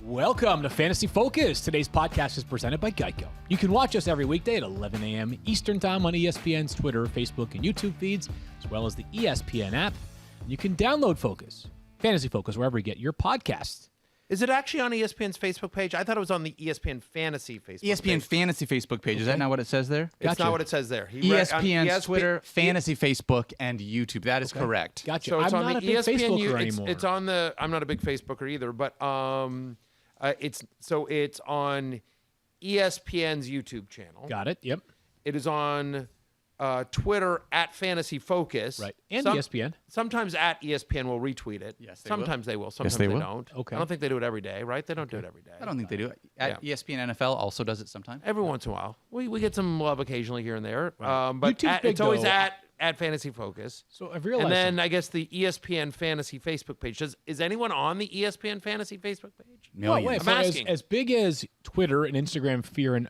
Welcome to Fantasy Focus. Today's podcast is presented by Geico. You can watch us every weekday at 11 a.m. Eastern Time on ESPN's Twitter, Facebook, and YouTube feeds, as well as the ESPN app. And you can download Focus, Fantasy Focus, wherever you get your podcasts. Is it actually on ESPN's Facebook page? I thought it was on the ESPN Fantasy Facebook page. ESPN Fantasy Facebook page. Is that not what it says there? It's not what it says there. ESPN's Twitter, Fantasy Facebook, and YouTube. That is correct. Gotcha. So it's I'm on not the a big ESPN Facebooker anymore. It's on the. I'm not a big Facebooker either, but it's on ESPN's YouTube channel. Got it. Yep. It is on Twitter at Fantasy Focus. Right. And ESPN. Sometimes at ESPN will retweet it. Yes, they sometimes will. they will. Sometimes they they will. don't. Okay. I don't think they do it every day, right? They don't do it every day. I don't think they do. ESPN NFL also does it sometimes. Every once in a while. We get some love occasionally here and there. Right. But YouTube's big, it's always though. at Fantasy Focus. So I've realized. And then I guess the ESPN Fantasy Facebook page. Is anyone on the ESPN Fantasy Facebook page? Well, wait, I'm so asking. as big as Twitter and Instagram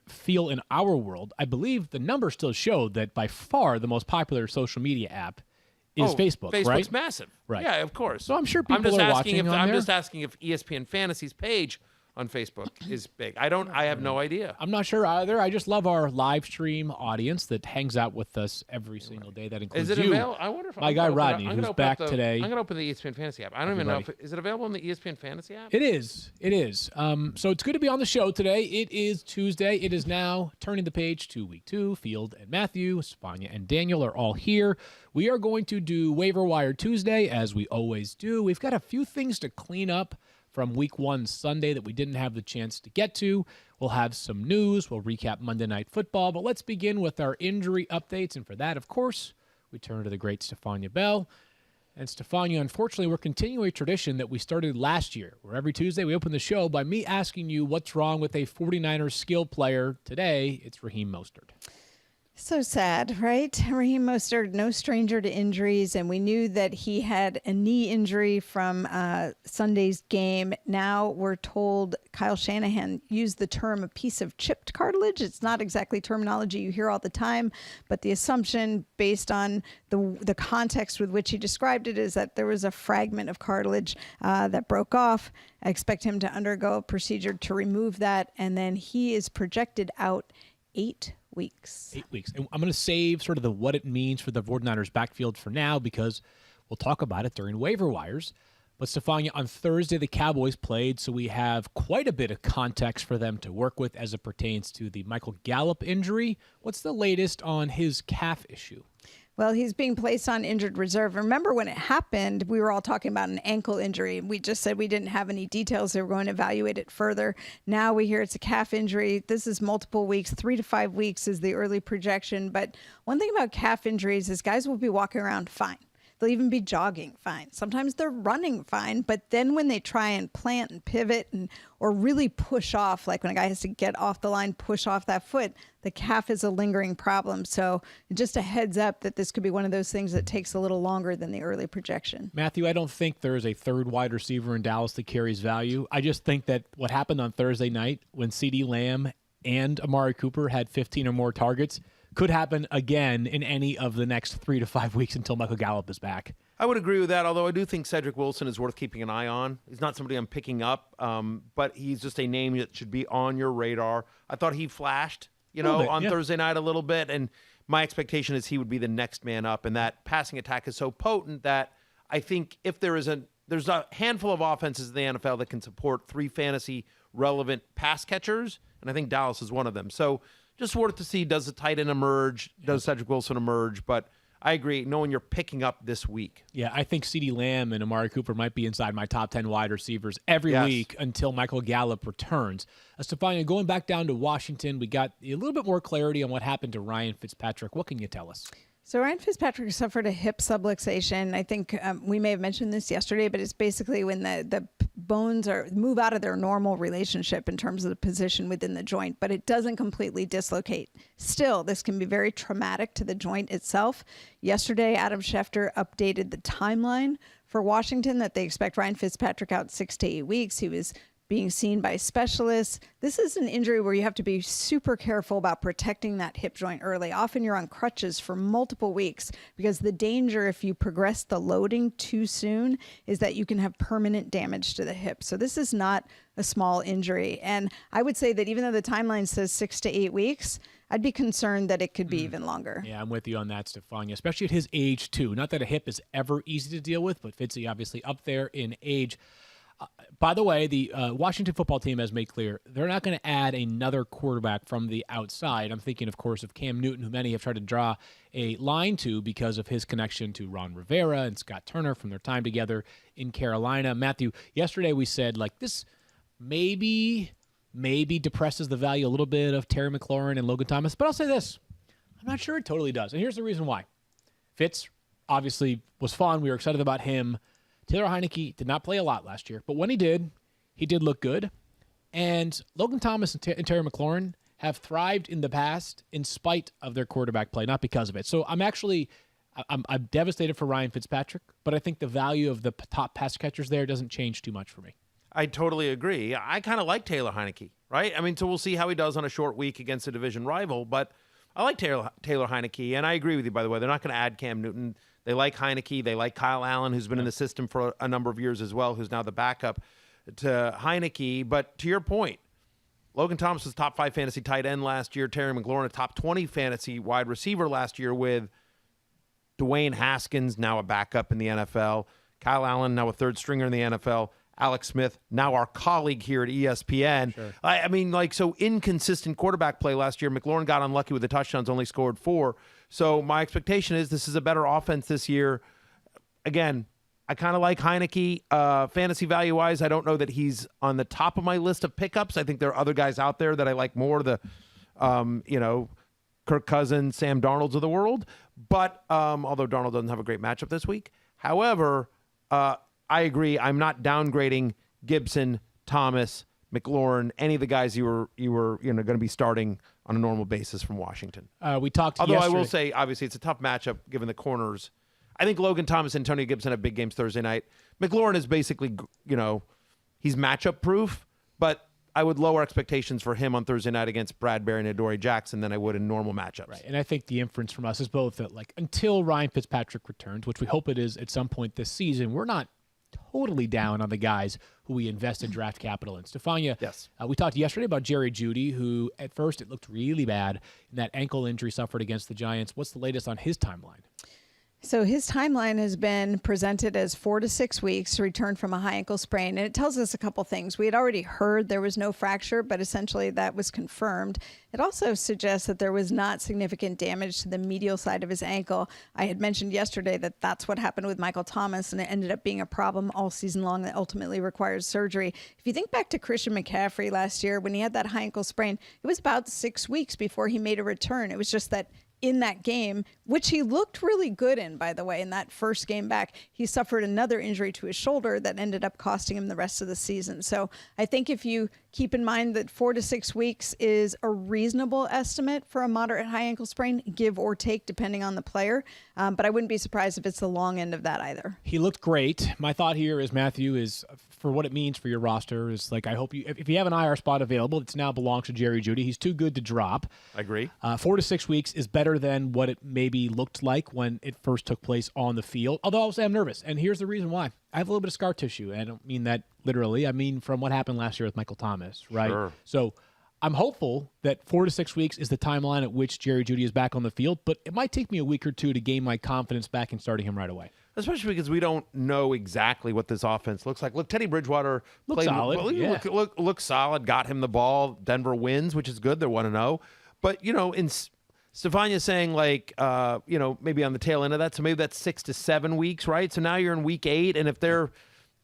feel in our world, I believe the numbers still show that by far the most popular social media app is Facebook, Facebook's right? massive. Right. Yeah, of course. So I'm sure people are watching on I'm there. just asking if ESPN Fantasy's page on Facebook is big. I have no idea. I'm not sure either. I just love our live stream audience that hangs out with us every single day. That includes Is it you. available? I wonder if My guy Rodney, who's back today. I'm going to open the ESPN Fantasy app. I don't even know if is it available in the ESPN Fantasy app? It is. It is. So it's good to be on the show today. It is Tuesday. It is now turning the page to week 2. Field and Matthew, Stephania and Daniel are all here. We are going to do Waiver Wire Tuesday, as we always do. We've got a few things to clean up from week 1 Sunday that we didn't have the chance to get to. We'll have some news. We'll recap Monday Night Football. But let's begin with our injury updates. And for that, of course, we turn to the great Stephania Bell. And Stephania, unfortunately, we're continuing a tradition that we started last year, where every Tuesday we open the show by me asking you what's wrong with a 49ers skill player. Today, it's Raheem Mostert. So sad, right? Raheem Mostert, no stranger to injuries, and we knew that he had a knee injury from Sunday's game. Now we're told Kyle Shanahan used the term a piece of chipped cartilage. It's not exactly terminology you hear all the time, but the assumption based on the context with which he described it is that there was a fragment of cartilage that broke off. I expect him to undergo a procedure to remove that, and then he is projected out 8 weeks. 8 weeks. And I'm going to save sort of what it means for the 49ers backfield for now because we'll talk about it during waiver wires. But Stephania, on Thursday, the Cowboys played, so we have quite a bit of context for them to work with as it pertains to the Michael Gallup injury. What's the latest on his calf issue? Well, he's being placed on injured reserve. Remember when it happened, we were all talking about an ankle injury. We just said we didn't have any details. They were going to evaluate it further. Now we hear it's a calf injury. This is multiple weeks. 3 to 5 weeks is the early projection. But one thing about calf injuries is guys will be walking around fine. They'll even be jogging fine. Sometimes they're running fine, but then when they try and plant and pivot or really push off, like when a guy has to get off the line, push off that foot, the calf is a lingering problem. So just a heads up that this could be one of those things that takes a little longer than the early projection. Matthew, I don't think there is a third wide receiver in Dallas that carries value. I just think that what happened on Thursday night when CeeDee Lamb and Amari Cooper had 15 or more targets could happen again in any of the next 3 to 5 weeks until Michael Gallup is back. I would agree with that, although I do think Cedric Wilson is worth keeping an eye on. He's not somebody I'm picking up, but he's just a name that should be on your radar. I thought he flashed, on Thursday night a little bit, and my expectation is he would be the next man up, and that passing attack is so potent that I think if there's a handful of offenses in the NFL that can support 3 fantasy-relevant pass catchers, and I think Dallas is one of them. So just worth to see, does the tight end emerge? Does Cedric Wilson emerge? But I agree, knowing you're picking up this week. Yeah, I think CeeDee Lamb and Amari Cooper might be inside my top 10 wide receivers every week until Michael Gallup returns. Stephania, going back down to Washington, we got a little bit more clarity on what happened to Ryan Fitzpatrick. What can you tell us? So Ryan Fitzpatrick suffered a hip subluxation. I think we may have mentioned this yesterday, but it's basically when the bones move out of their normal relationship in terms of the position within the joint, but it doesn't completely dislocate. Still, this can be very traumatic to the joint itself. Yesterday, Adam Schefter updated the timeline for Washington that they expect Ryan Fitzpatrick out 6 to 8 weeks. He was being seen by specialists. This is an injury where you have to be super careful about protecting that hip joint early. Often you're on crutches for multiple weeks because the danger if you progress the loading too soon is that you can have permanent damage to the hip. So this is not a small injury. And I would say that even though the timeline says 6 to 8 weeks, I'd be concerned that it could be even longer. Yeah, I'm with you on that, Stephania, especially at his age, too. Not that a hip is ever easy to deal with, but Fitzy obviously up there in age. By the way, the Washington football team has made clear they're not going to add another quarterback from the outside. I'm thinking, of course, of Cam Newton, who many have tried to draw a line to because of his connection to Ron Rivera and Scott Turner from their time together in Carolina. Matthew, yesterday we said, like, this maybe depresses the value a little bit of Terry McLaurin and Logan Thomas. But I'll say this. I'm not sure it totally does. And here's the reason why. Fitz obviously was fun. We were excited about him. Taylor Heineke did not play a lot last year. But when he did look good. And Logan Thomas and Terry McLaurin have thrived in the past in spite of their quarterback play, not because of it. So I'm devastated for Ryan Fitzpatrick. But I think the value of the top pass catchers there doesn't change too much for me. I totally agree. I kind of like Taylor Heineke, right? I mean, so we'll see how he does on a short week against a division rival, but I like Taylor Heineke, and I agree with you, by the way. They're not going to add Cam Newton. They like Heineke. They like Kyle Allen, who's been in the system for a number of years as well, who's now the backup to Heineke. But to your point, Logan Thomas was top 5 fantasy tight end last year. Terry McLaurin, a top 20 fantasy wide receiver last year with Dwayne Haskins, now a backup in the NFL. Kyle Allen, now a third stringer in the NFL. Alex Smith, now our colleague here at ESPN. Sure. I mean, like, so inconsistent quarterback play last year. McLaurin got unlucky with the touchdowns, only scored 4. So my expectation is this is a better offense this year. Again, I kind of like Heineke. Fantasy value-wise, I don't know that he's on the top of my list of pickups. I think there are other guys out there that I like more, the, Kirk Cousins, Sam Darnolds of the world. But although Darnold doesn't have a great matchup this week. However, I agree. I'm not downgrading Gibson, Thomas, McLaurin, any of the guys you were going to be starting on a normal basis from Washington. We talked. Although yesterday. I will say, obviously, it's a tough matchup given the corners. I think Logan Thomas and Antonio Gibson have big games Thursday night. McLaurin is basically, he's matchup proof, but I would lower expectations for him on Thursday night against Bradbury and Adoree Jackson than I would in normal matchups. Right, and I think the inference from us is both that, like, until Ryan Fitzpatrick returns, which we hope it is at some point this season, we're not totally down on the guys who we invest in draft capital in. Stephania, yes. We talked yesterday about Jerry Judy, who at first it looked really bad in that ankle injury suffered against the Giants. What's the latest on his timeline? So his timeline has been presented as 4 to 6 weeks to return from a high ankle sprain. And it tells us a couple things. We had already heard there was no fracture, but essentially that was confirmed. It also suggests that there was not significant damage to the medial side of his ankle. I had mentioned yesterday that that's what happened with Michael Thomas, and it ended up being a problem all season long that ultimately requires surgery. If you think back to Christian McCaffrey last year, when he had that high ankle sprain, it was about 6 weeks before he made a return. It was just that in that game, which he looked really good in, by the way, in that first game back, he suffered another injury to his shoulder that ended up costing him the rest of the season. So I think if you keep in mind that 4 to 6 weeks is a reasonable estimate for a moderate high ankle sprain, give or take, depending on the player. But I wouldn't be surprised if it's the long end of that either. He looked great. My thought here is, Matthew, is for what it means for your roster is, like, I hope if you have an IR spot available, it now belongs to Jerry Judy. He's too good to drop. I agree. 4 to 6 weeks is better than what it maybe looked like when it first took place on the field. Although I'll say I'm nervous, and here's the reason why. I have a little bit of scar tissue, and I don't mean that literally. I mean from what happened last year with Michael Thomas, right? Sure. So I'm hopeful that 4 to 6 weeks is the timeline at which Jerry Judy is back on the field, but it might take me a week or two to gain my confidence back in starting him right away. Especially because we don't know exactly what this offense looks like. Look, Teddy Bridgewater looks solid. Well, yeah. look solid, got him the ball. Denver wins, which is good. They're 1-0. But, in Stephania saying, like, maybe on the tail end of that, so maybe that's 6 to 7 weeks, right? So now you're in week 8, and if they're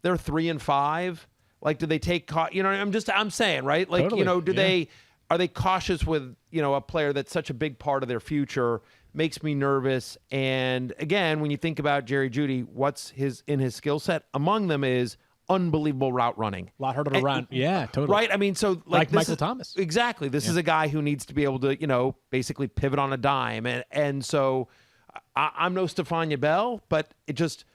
3-5, like, do they take? I'm saying, right? Like, totally. Are they cautious with a player that's such a big part of their future? Makes me nervous. And again, when you think about Jerry Judy, what's in his skill set? Among them is unbelievable route running. A lot harder to run. Yeah, totally. Right? I mean, so like Michael Thomas. Exactly. This is a guy who needs to be able to, basically pivot on a dime. And so I'm no Stephania Bell, but it just,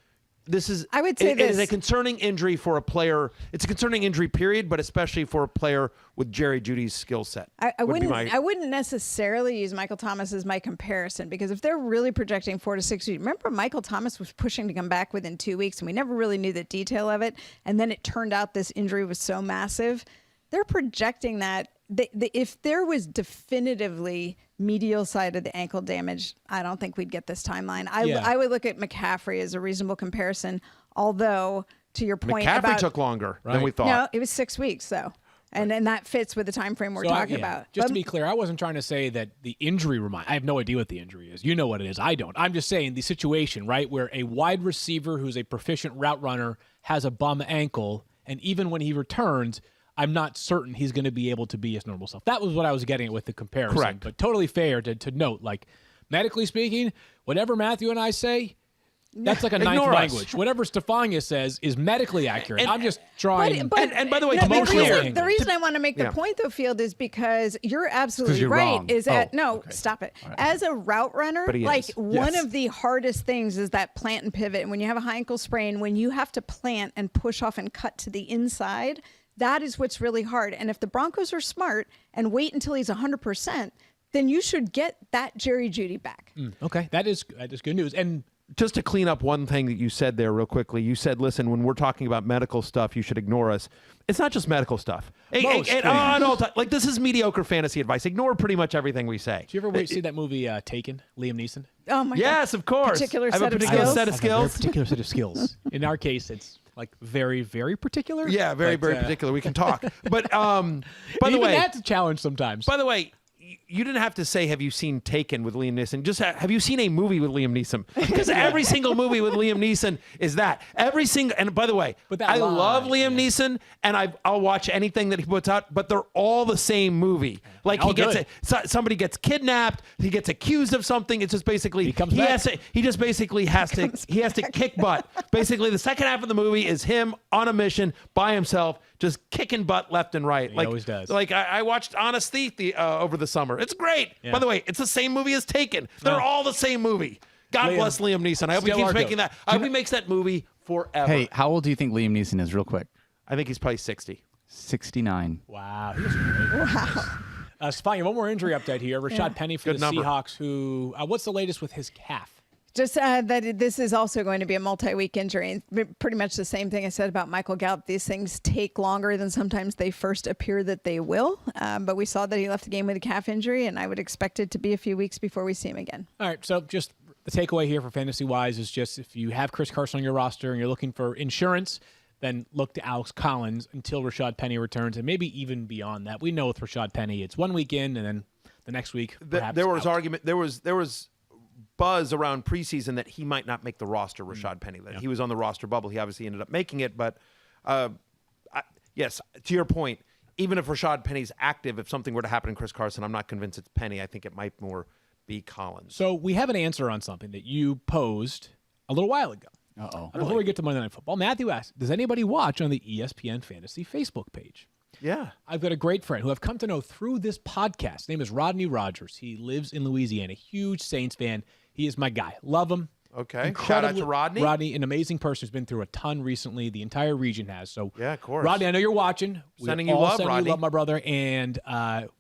I would say it is a concerning injury for a player. It's a concerning injury, period, but especially for a player with Jerry Judy's skill set. I wouldn't necessarily use Michael Thomas as my comparison, because if they're really projecting 4 to 6 weeks, remember Michael Thomas was pushing to come back within 2 weeks, and we never really knew the detail of it. And then it turned out this injury was so massive. They're projecting that if there was definitively medial side of the ankle damage, I don't think we'd get this timeline. I would look at McCaffrey as a reasonable comparison, although to your point, McCaffrey took longer than we thought. No, it was 6 weeks though. And that fits with the time frame we're talking about. Just to be clear, I wasn't trying to say that the injury I have no idea what the injury is. You know what it is. I don't. I'm just saying the situation, right, where a wide receiver who's a proficient route runner has a bum ankle, and even when he returns, I'm not certain he's going to be able to be his normal self. That was what I was getting at with the comparison. Correct. But totally fair to note, like, medically speaking, whatever Matthew and I say, that's like a ninth language. Whatever Stephania says is medically accurate. I'm just trying. And by the way, the reason I want to make the point, though, Field, is because you're absolutely right. Wrong. Stop it. Right. As a route runner, one of the hardest things is that plant and pivot. And when you have a high ankle sprain, when you have to plant and push off and cut to the inside, that is what's really hard. And if the Broncos are smart and wait until he's 100%, then you should get that Jerry Judy back. Okay, that is good news. And just to clean up one thing that you said there real quickly, you said, listen, when we're talking about medical stuff, you should ignore us. It's not just medical stuff. Like, this is mediocre fantasy advice. Ignore pretty much everything we say. Did you ever see that movie Taken, Liam Neeson? Oh, my God. Yes, of course. Particular I have a particular set of skills. Particular set of skills. In our case, it's like very, very particular. Yeah, very particular. We can talk. But by the way, that's a challenge sometimes. By the way, you didn't have to say, have you seen Taken with Liam Neeson? Just have you seen a movie with Liam Neeson? Because every single movie with Liam Neeson is that. And by the way, I love Liam Neeson, and I'll watch anything that he puts out, but they're all the same movie. Like somebody gets kidnapped, he gets accused of something. It's just basically he has to kick butt. Basically, the second half of the movie is him on a mission by himself, just kicking butt left and right. He always does. Like I watched Honest Thief over the summer. It's great. Yeah. By the way, it's the same movie as Taken. They're all the same movie. God bless Liam Neeson. I hope he keeps making that. I hope he makes that movie forever. Hey, how old do you think Liam Neeson is, real quick? I think he's probably 60. 69. Wow. He was great. Wow. Stephania, one more injury update here. Rashad Penny for the Seahawks, who, what's the latest with his calf? Just that this is also going to be a multi-week injury. Pretty much the same thing I said about Michael Gallup. These things take longer than sometimes they first appear that they will. But we saw that he left the game with a calf injury, and I would expect it to be a few weeks before we see him again. All right, so just the takeaway here for fantasy-wise is just if you have Chris Carson on your roster and you're looking for insurance, then look to Alex Collins until Rashad Penny returns, and maybe even beyond that. We know with Rashad Penny, it's 1 weekend, and then the next week, perhaps there was buzz around preseason that he might not make the roster, Rashad Penny. That he was on the roster bubble. He obviously ended up making it, but yes, to your point, even if Rashad Penny's active, if something were to happen to Chris Carson, I'm not convinced it's Penny. I think it might more be Collins. So we have an answer on something that you posed a little while ago. Uh-oh. Before we get to Monday Night Football, Matthew asked, does anybody watch on the ESPN Fantasy Facebook page? Yeah. I've got a great friend who I've come to know through this podcast. His name is Rodney Rogers. He lives in Louisiana, huge Saints fan. He is my guy. Love him. Okay. Shout out to Rodney. Rodney, an amazing person who's been through a ton recently. The entire region has. So, yeah, of course. Rodney, I know you're watching. Sending you love, Rodney. You love, my brother. And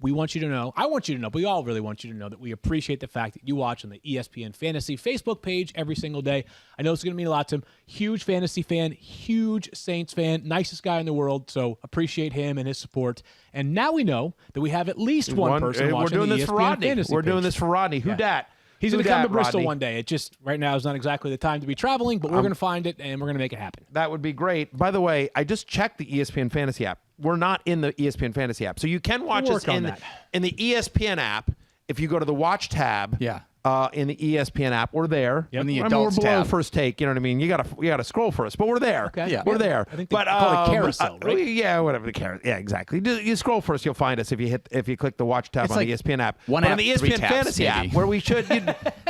we want you to know, I want you to know, but we all really want you to know that we appreciate the fact that you watch on the ESPN Fantasy Facebook page every single day. I know it's going to mean a lot to him. Huge fantasy fan, huge Saints fan, nicest guy in the world. So appreciate him and his support. And now we know that we have at least one person watching the ESPN Fantasy We're page. doing this for Rodney. Who dat? He's going to come to Bristol one day. It just, right now, is not exactly the time to be traveling, but we're going to find it, and we're going to make it happen. That would be great. By the way, I just checked the ESPN Fantasy app. We're not in the ESPN Fantasy app. So you can watch us in the ESPN app. If you go to the Watch tab in the ESPN app, we're there. Yep. In the we're Adults below tab. First Take. You know what I mean? You gotta scroll for us, but we're there. Okay. Yeah. We're there. I think they call it carousel, right? Yeah, whatever the carousel. Yeah, exactly. You scroll for us, you'll find us if you click the Watch tab on the ESPN app. One app, on the ESPN Fantasy app, where we should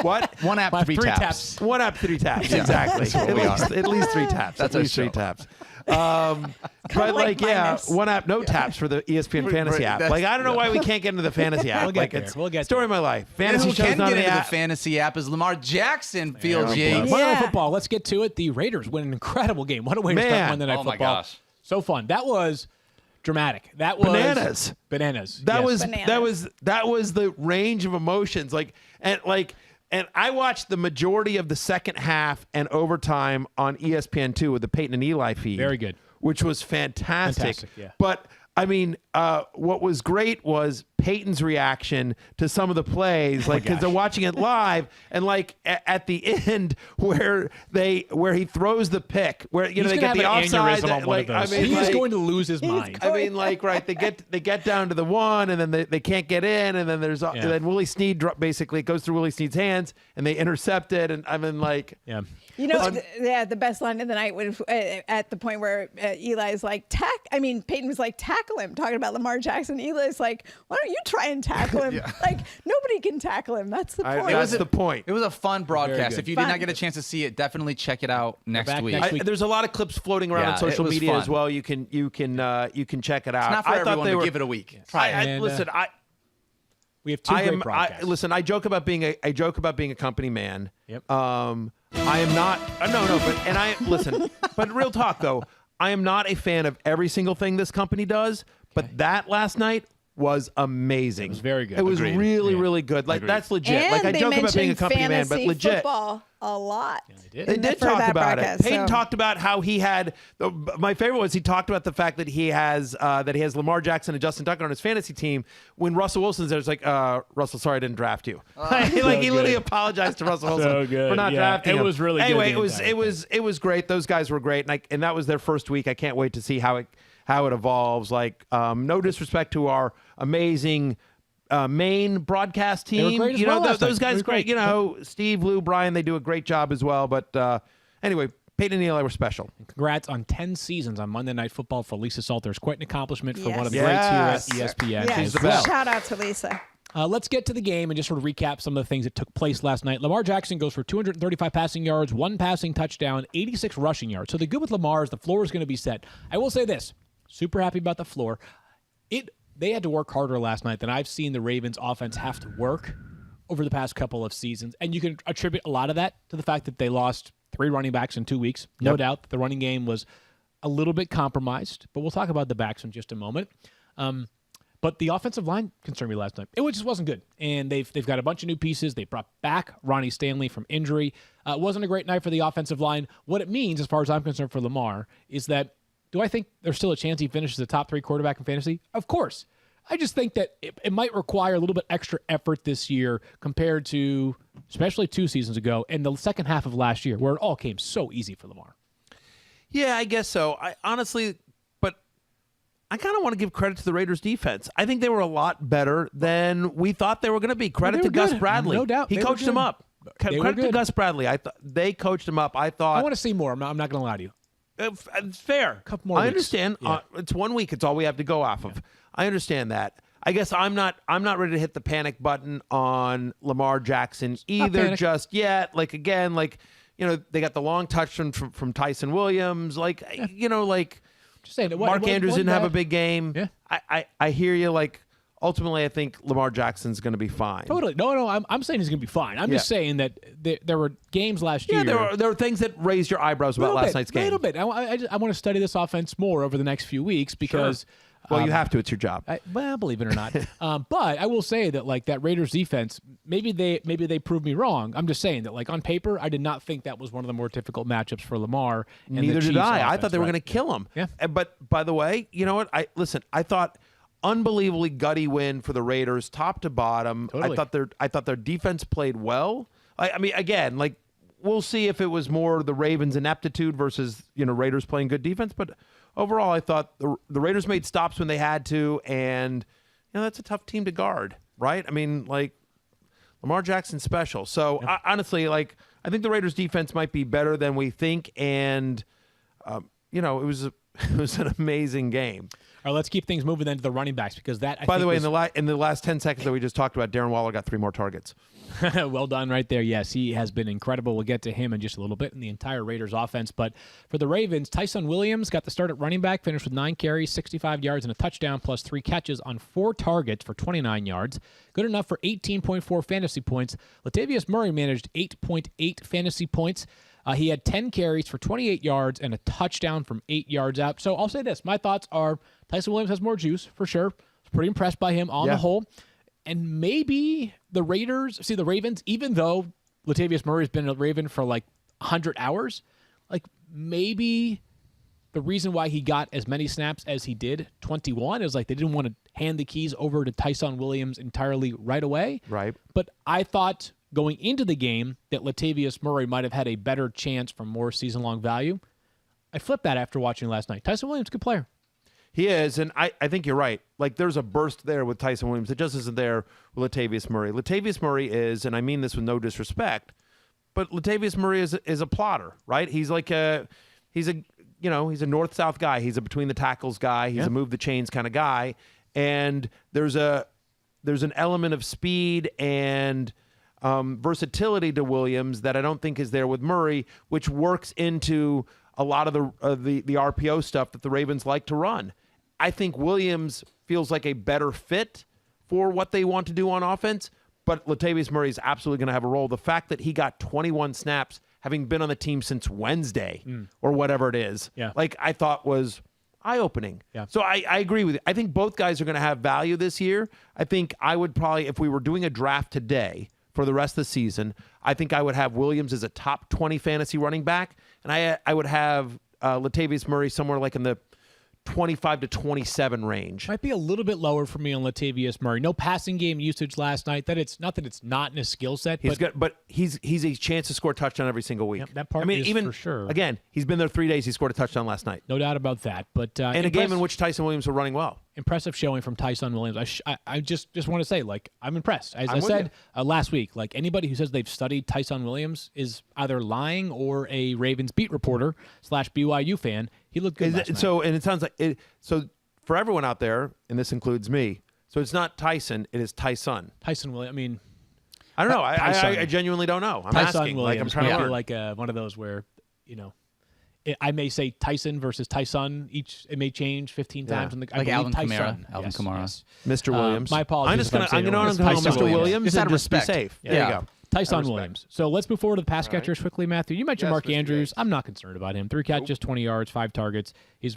what? One app, three taps. One app, 3 taps. Exactly. At least 3 taps. That's at least our 3 taps. But like, minus. one app, no taps for the ESPN fantasy app. Like, I don't know why we can't get into the fantasy app. We'll get like, there. it's We'll get story there. of my life. You know Fantasy who show's can not get on the into the app. fantasy app is Lamar Jackson, Field Monday Yates. Night Football. Let's get to it. The Raiders win an incredible game. What a way to start Man. Monday Night Oh, my Football. gosh. So fun. That was dramatic. That was Bananas. Bananas. That was the range of emotions. And I watched the majority of the second half and overtime on ESPN2 with the Peyton and Eli feed. Very good. Which was fantastic. Fantastic, yeah. But I mean, what was great was Peyton's reaction to some of the plays, like because they're watching it live, and like at the end where he throws the pick, where they get the offside. He's going to lose his mind. I mean, like, right? They get down to the one, and then they can't get in, and then and then Willie Snead basically it goes through Willie Snead's hands, and they intercept it, and I mean, like, yeah. You know, the best line of the night was at the point where Eli's like, Peyton was like, tackle him, talking about Lamar Jackson. Eli's like, why don't you try and tackle him? Like, nobody can tackle him. That's the point. That's the point. It was a fun broadcast. good. If you did not get a chance to see it, definitely check it out next week. next week. There's a lot of clips floating around Yeah, on social it was media fun. as well. You can check it out. It's not for I thought everyone they to were, give it a week. Try it. Listen, We have two great broadcasts. listen. I joke about being a company man. Yep. I am not. Listen. But real talk though, I am not a fan of every single thing this company does. But that last night was amazing. It was very good. It was Agreed. really, really good. Like that's legit. And Like I they joke about being a mentioned company man, but fantasy legit. football a lot. They did for talk that about it. broadcast, Peyton so- talked about how he had. My favorite was he talked about the fact that he has Lamar Jackson and Justin Tucker on his fantasy team. When Russell Wilson's there, it's like, Russell, sorry I didn't draft you. He literally apologized to Russell Wilson So good. for not Yeah, drafting him. it was really good anyway. the entire It was great. Those guys were great, and that was their first week. I can't wait to see how it evolves. Like, no disrespect to our amazing. Main broadcast They were team, great as well last those night. They guys were great. great. Steve, Lou, Brian, they do a great job as well. But anyway, Peyton and Eli were special. Congrats on 10 seasons on Monday Night Football for Lisa Salters. Quite an accomplishment for one of the Yes. greats here at ESPN. Yes. She's the best. Shout out to Lisa. Let's get to the game and just sort of recap some of the things that took place last night. Lamar Jackson goes for 235 passing yards, 1 passing touchdown, 86 rushing yards. So the good with Lamar is the floor is going to be set. I will say this, super happy about the floor. They had to work harder last night than I've seen the Ravens offense have to work over the past couple of seasons. And you can attribute a lot of that to the fact that they lost 3 running backs in 2 weeks. No doubt that the running game was a little bit compromised, but we'll talk about the backs in just a moment. But the offensive line concerned me last night. It just wasn't good. And they've got a bunch of new pieces. They brought back Ronnie Stanley from injury. It wasn't a great night for the offensive line. What it means, as far as I'm concerned for Lamar, is that do I think there's still a chance he finishes the top 3 quarterback in fantasy? Of course. I just think that it might require a little bit extra effort this year compared to, especially 2 seasons ago, and the second half of last year, where it all came so easy for Lamar. Yeah, I guess so. I honestly, but I kind of want to give credit to the Raiders defense. I think they were a lot better than we thought they were going to be. Credit to Gus good. Bradley. No doubt. He They were coached them good. up. They were Credit to good. Gus Bradley. They coached him up. I thought I want to see more. I'm not going to lie to you. It's fair. Couple more I weeks. understand. Yeah. It's 1 week. It's all we have to go off of. I understand that. I guess I'm not ready to hit the panic button on Lamar Jackson either panic. just yet. Like again, like they got the long touch from Tyson Williams. Like Just saying. Mark Andrews didn't have a big game. Yeah. I hear you. Like ultimately, I think Lamar Jackson's going to be fine. Totally. No. I'm saying he's going to be fine. I'm just saying that there were games last year. Yeah, there were things that raised your eyebrows about last night's game. A little bit. I want to study this offense more over the next few weeks because. Well, you have to. It's your job. Believe it or not. But I will say that that Raiders defense, maybe they proved me wrong. I'm just saying that on paper, I did not think that was one of the more difficult matchups for Lamar. And Neither the did Chiefs I. I offense, thought they were right? going to kill him. Yeah. But by the way, you know what? I thought unbelievably gutty win for the Raiders, top to bottom. Totally. I thought their defense played well. I mean, again, we'll see if it was more the Ravens' ineptitude versus Raiders playing good defense, but. Overall, I thought the Raiders made stops when they had to, and that's a tough team to guard, right? I mean, Lamar Jackson's special. So honestly, I think the Raiders' defense might be better than we think, and it was an amazing game. All All right, let's keep things moving then to the running backs because that. By the way, in the last 10 seconds that we just talked about, Darren Waller got 3 more targets. Well done right there. Yes, he has been incredible. We'll get to him in just a little bit in the entire Raiders offense. But for the Ravens, Tyson Williams got the start at running back, finished with 9 carries, 65 yards, and a touchdown, plus 3 catches on 4 targets for 29 yards. Good enough for 18.4 fantasy points. Latavius Murray managed 8.8 fantasy points. He had 10 carries for 28 yards and a touchdown from 8 yards out. So I'll say this. My thoughts are Tyson Williams has more juice, for sure. I was pretty impressed by him on the whole. And maybe the Ravens, even though Latavius Murray has been a Raven for like 100 hours, like maybe the reason why he got as many snaps as he did, 21, is like they didn't want to hand the keys over to Tyson Williams entirely right away. Right. But I thought going into the game that Latavius Murray might have had a better chance for more season-long value. I flipped that after watching last night. Tyson Williams, good player. He is, and I think you're right. Like, there's a burst there with Tyson Williams that just isn't there with Latavius Murray. Latavius Murray is, and I mean this with no disrespect, but Latavius Murray is a plotter, right? He's like he's a north-south guy. He's a between the tackles guy. He's a move the chains kind of guy. And there's an element of speed and versatility to Williams that I don't think is there with Murray, which works into a lot of the RPO stuff that the Ravens like to run. I think Williams feels like a better fit for what they want to do on offense, but Latavius Murray is absolutely going to have a role. The fact that he got 21 snaps, having been on the team since Wednesday or whatever it is, like I thought was eye-opening. Yeah. So I agree with you. I think both guys are going to have value this year. I think I would probably, if we were doing a draft today for the rest of the season, I think I would have Williams as a top 20 fantasy running back, and I would have Latavius Murray somewhere like in the 25 to 27 range. Might be a little bit lower for me on Latavius Murray. No passing game usage last night. That it's not in his skill set. But he's a chance to score a touchdown every single week. Yep, that part is even, for sure. Again, he's been there 3 days. He scored a touchdown last night. No doubt about that. But in a game in which Tyson Williams were running well. Impressive showing from Tyson Williams. I just want to say, like, I'm impressed. As I said last week, like anybody who says they've studied Tyson Williams is either lying or a Ravens beat reporter / BYU fan. He looked good last night. So, and it sounds like it. So for everyone out there, and this includes me, so it's not Tyson, it is Tyson. Tyson Williams. I mean, I don't know. I genuinely don't know. I'm Tyson asking. Williams. Like I'm trying to learn. Like one of those where, I may say Tyson versus Tyson. It may change 15 times. In the, like Alvin Tyson. Kamara. Alvin Kamara. Yes. Mr. Williams. My apologies. I'm going to call Mr. Williams. Just out of be respect. safe. Yeah. There you go. Tyson Williams. So let's move forward to the pass catchers quickly, Matthew. You mentioned Yes, Mark Mr. Andrews. Yates. I'm not concerned about him. 3 catches, 20 yards, 5 targets. He's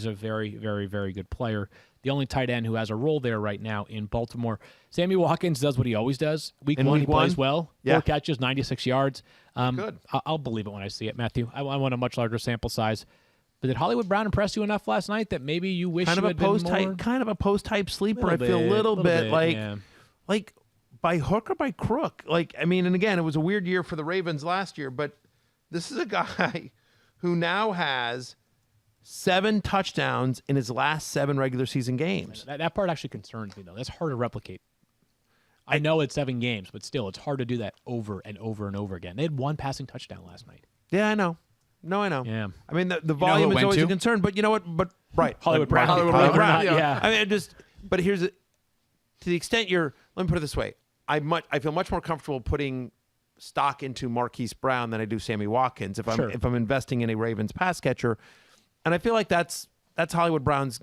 a very, very, very good player. The only tight end who has a role there right now in Baltimore. Sammy Watkins does what he always does. Week one, he plays well. 4 catches, 96 yards. Good. I'll believe it when I see it, Matthew. I want a much larger sample size. But did Hollywood Brown impress you enough last night that maybe you wish you had been more? Kind of a post-type sleeper. I feel a little bit like by hook or by crook. Like, I mean, and again, it was a weird year for the Ravens last year, but this is a guy who now has 7 touchdowns in his last 7 regular season games. That part actually concerns me, though. That's hard to replicate. I know it's 7 games, but still, it's hard to do that over and over and over again. They had 1 passing touchdown last night. Yeah, I know. No, I know. Yeah. I mean, the volume is always a concern, but you know what? But right, Hollywood Brown. Hollywood Brown. Yeah. I mean, but here's to the extent let me put it this way. I feel much more comfortable putting stock into Marquise Brown than I do Sammy Watkins if I'm investing in a Ravens pass catcher, and I feel like that's Hollywood Brown's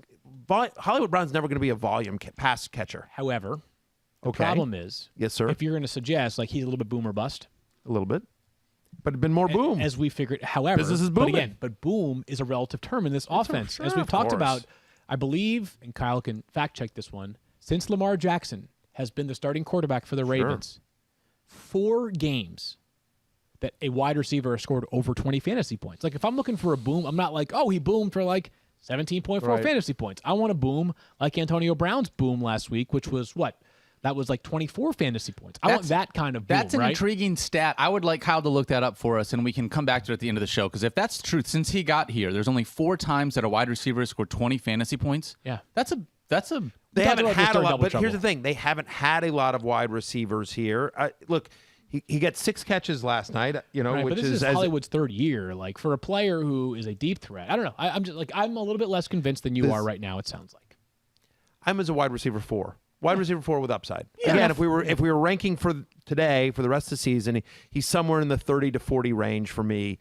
never going to be a volume pass catcher. However, the problem is, yes, sir. If you're going to suggest like he's a little bit boom or bust, a little bit, but it's been more boom as we figured. However, business is booming. But boom is a relative term in this offense, as we've talked about. I believe, and Kyle can fact check this one. Since Lamar Jackson has been the starting quarterback for the Ravens, 4 games that a wide receiver has scored over 20 fantasy points. Like, if I'm looking for a boom, I'm not like, oh, he boomed for like 17.4 fantasy points. I want a boom like Antonio Brown's boom last week, which was what? That was like 24 fantasy points. I want that kind of boom, That's an intriguing stat. I would like Kyle to look that up for us, and we can come back to it at the end of the show. Because if that's true, since he got here, there's only 4 times that a wide receiver has scored 20 fantasy points. Yeah. That's a They haven't had a lot, but here's the thing. They haven't had a lot of wide receivers here. Look, He gets 6 catches last night, Right, which but this is as Hollywood's third year. Like, for a player who is a deep threat, I don't know. I'm just like, I'm a little bit less convinced than you are right now, it sounds like. I'm as a wide receiver 4. Wide receiver 4 with upside. Yeah. Again, if we were ranking for today for the rest of the season, he's somewhere in the 30 to 40 range for me.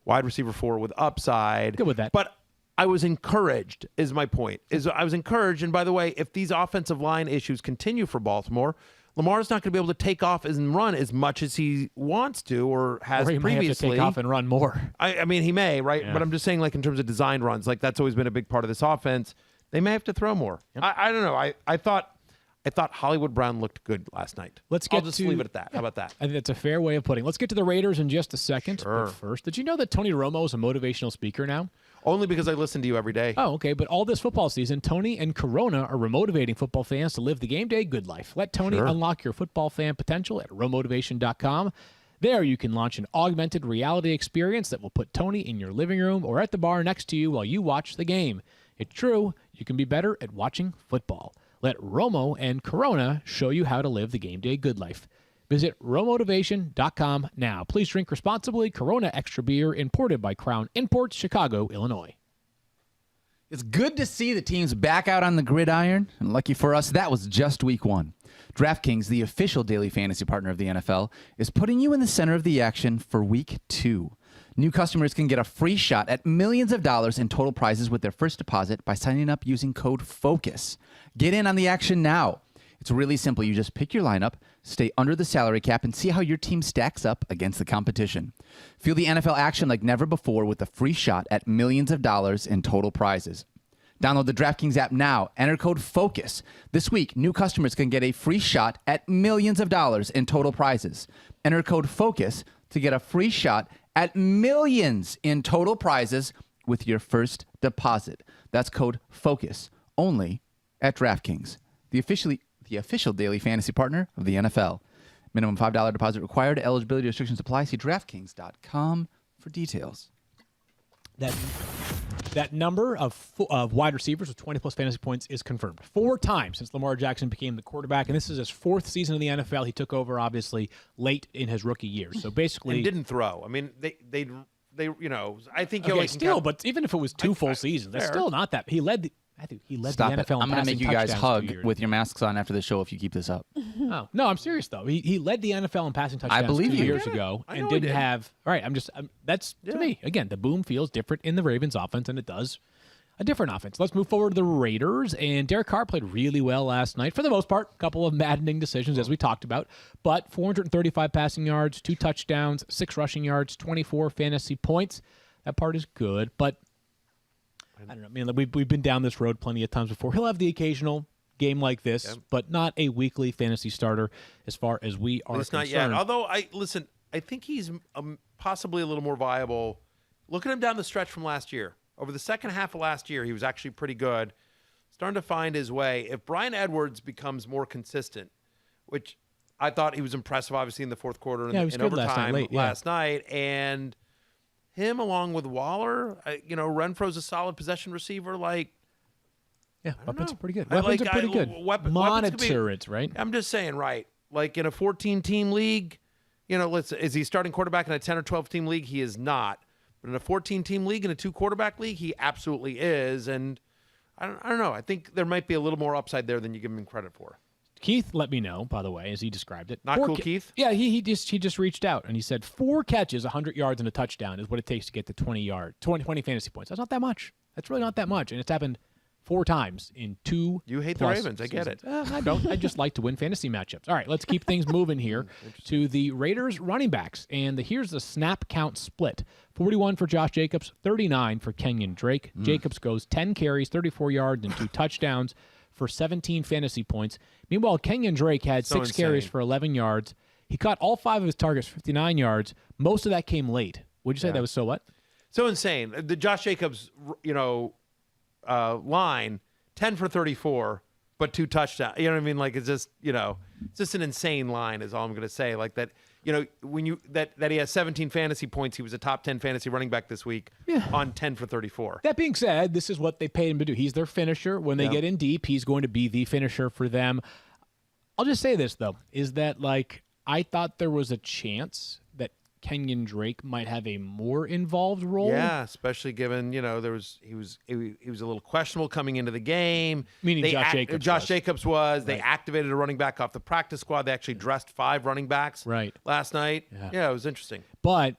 Wide receiver 4 with upside. Good with that. But I was encouraged, is my point. I was encouraged, and by the way, if these offensive line issues continue for Baltimore, Lamar's not going to be able to take off and run as much as he wants to or has Or he previously. might have to take off and run more. I mean, he may, right? Yeah. But I'm just saying, like, in terms of designed runs, like, that's always been a big part of this offense. They may have to throw more. Yep. I don't know. I thought Hollywood Brown looked good last night. I'll just leave it at that. How about that? I think that's a fair way of putting it. Let's get to the Raiders in just a second. Sure. But first, did you know that Tony Romo is a motivational speaker now? Only because I listen to you every day. Oh, okay. But all this football season, Tony and Corona are remotivating football fans to live the game day good life. Let Tony unlock your football fan potential at remotivation.com. There you can launch an augmented reality experience that will put Tony in your living room or at the bar next to you while you watch the game. It's true. You can be better at watching football. Let Romo and Corona show you how to live the game day good life. Visit remotivation.com now. Please drink responsibly. Corona Extra Beer, imported by Crown Imports, Chicago, Illinois. It's good to see the teams back out on the gridiron, and lucky for us, that was just week 1. DraftKings, the official daily fantasy partner of the NFL, is putting you in the center of the action for week 2. New customers can get a free shot at millions of dollars in total prizes with their first deposit by signing up using code FOCUS. Get in on the action now. It's really simple. You just pick your lineup, stay under the salary cap, and see how your team stacks up against the competition. Feel the NFL action like never before with a free shot at millions of dollars in total prizes. Download the DraftKings app now. Enter code FOCUS. This week, new customers can get a free shot at millions of dollars in total prizes. Enter code FOCUS to get a free shot at millions in total prizes with your first deposit. That's code FOCUS, only at DraftKings, the official daily fantasy partner of the NFL. Minimum $5 deposit required. Eligibility restrictions apply. See DraftKings.com for details. That number of wide receivers with 20-plus fantasy points is confirmed 4 times since Lamar Jackson became the quarterback, and this is his 4th season in the NFL. He took over, obviously, late in his rookie year. So basically, And didn't throw. I mean, they I think okay, still, but even if it was 2 full seasons, that's still not that. He led the Stop the NFL. it. I'm going to make you guys touchdowns hug 2 years with your masks on after the show if you keep this up. Oh, no, I'm serious though. He led the NFL in passing touchdowns I believe 2 you. years Yeah, ago I and know he didn't did. have. All right, that's to me again. The boom feels different in the Ravens offense than it does a different offense. Let's move forward to the Raiders. And Derek Carr played really well last night for the most part. A couple of maddening decisions as we talked about, but 435 passing yards, 2 touchdowns, 6 rushing yards, 24 fantasy points. That part is good, but I don't know. I mean, we've been down this road plenty of times before. He'll have the occasional game like this, but not a weekly fantasy starter as far as we are It's concerned. not yet. Although, I think he's possibly a little more viable. Look at him down the stretch from last year. Over the second half of last year, he was actually pretty good. Starting to find his way. If Bryan Edwards becomes more consistent, which I thought he was impressive, obviously, in the fourth quarter Yeah, he was in good overtime last night, and him along with Waller, Renfro's a solid possession receiver. Like, Yeah, weapons know. are pretty good. I Weapons like- are pretty I- good. weapons Monitor it, right? I'm just saying, right? Like in a 14-team league, is he starting quarterback in a 10 or 12-team league? He is not. But in a 14-team league, in a 2-quarterback league, he absolutely is. And I don't know. I think there might be a little more upside there than you give him credit for. Keith let me know, by the way, as he described it. Not cool, Keith? Yeah, he just reached out and he said 4 catches, 100 yards, and a touchdown is what it takes to get to 20 fantasy points. That's not that much. That's really not that much, and it's happened 4 times in 2. You hate the plus Ravens. I get it. seasons. I don't. I just like to win fantasy matchups. All right, let's keep things moving here to the Raiders running backs, and here's the snap count split: 41 for Josh Jacobs, 39 for Kenyon Drake. Jacobs goes 10 carries, 34 yards, and 2 touchdowns for 17 fantasy points. Meanwhile, Kenyon Drake had 6 carries for 11 yards. He caught all 5 of his targets, 59 yards. Most of that came late. Would you say that was so what? So insane. The Josh Jacobs, line, 10 for 34, but 2 touchdowns. You know what I mean? Like, it's just, it's just an insane line is all I'm going to say. Like that, when that he has 17 fantasy points, he was a top 10 fantasy running back this week on 10 for 34. That being said, this is what they paid him to do. He's their finisher. When they get in deep, he's going to be the finisher for them. I'll just say this, though, is that, like, I thought there was a chance that Kenyon Drake might have a more involved role. Yeah, especially given, he was a little questionable coming into the game. Meaning Josh Jacobs was. They activated a running back off the practice squad. They actually dressed 5 running backs last night. Yeah, it was interesting. But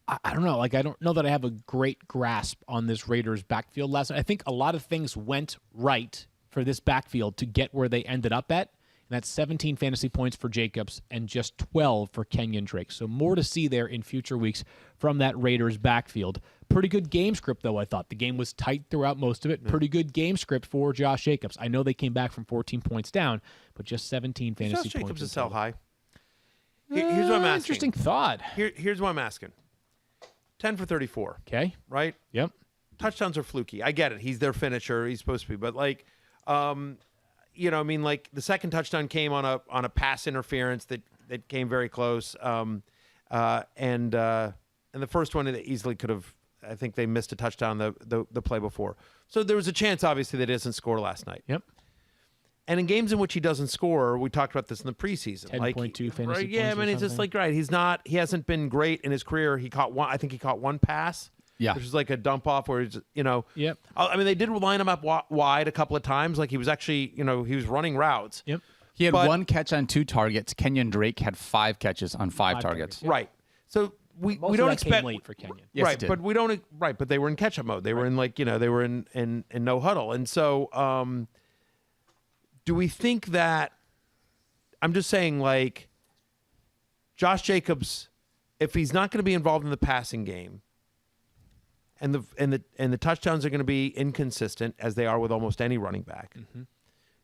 I don't know. I don't know that I have a great grasp on this Raiders backfield last night. I think a lot of things went right for this backfield to get where they ended up at. And that's 17 fantasy points for Jacobs and just 12 for Kenyon Drake. So more to see there in future weeks from that Raiders backfield. Pretty good game script, though, I thought. The game was tight throughout most of it. Pretty good game script for Josh Jacobs. I know they came back from 14 points down, but just 17 fantasy points. Josh Jacobs is sell high. Here's what I'm asking. Interesting thought. Here's what I'm asking. 10 for 34. Okay. Right? Yep. Touchdowns are fluky. I get it. He's their finisher. He's supposed to be. But, the second touchdown came on a pass interference that came very close. And the first one that easily could have, I think they missed a touchdown the play before. So there was a chance, obviously, that he doesn't score last night. Yep. And in games in which he doesn't score, we talked about this in the preseason. 10.2 fantasy points. Yeah, I mean, it's just he hasn't been great in his career. I think he caught one pass. Yeah. Which was like a dump off where he's, Yep. I mean, they did line him up wide a couple of times. Like he was actually, he was running routes. Yep. He had 1 catch on 2 targets. Kenyon Drake had 5 catches on 5 targets. Yep. Right. So we Most don't of that expect came late for Kenyon. Yes, right, it did. but we don't but they were in catch up mode. They were in they were in no huddle. And so do we think that I'm just saying Josh Jacobs, if he's not going to be involved in the passing game, and the touchdowns are going to be inconsistent as they are with almost any running back. Mm-hmm.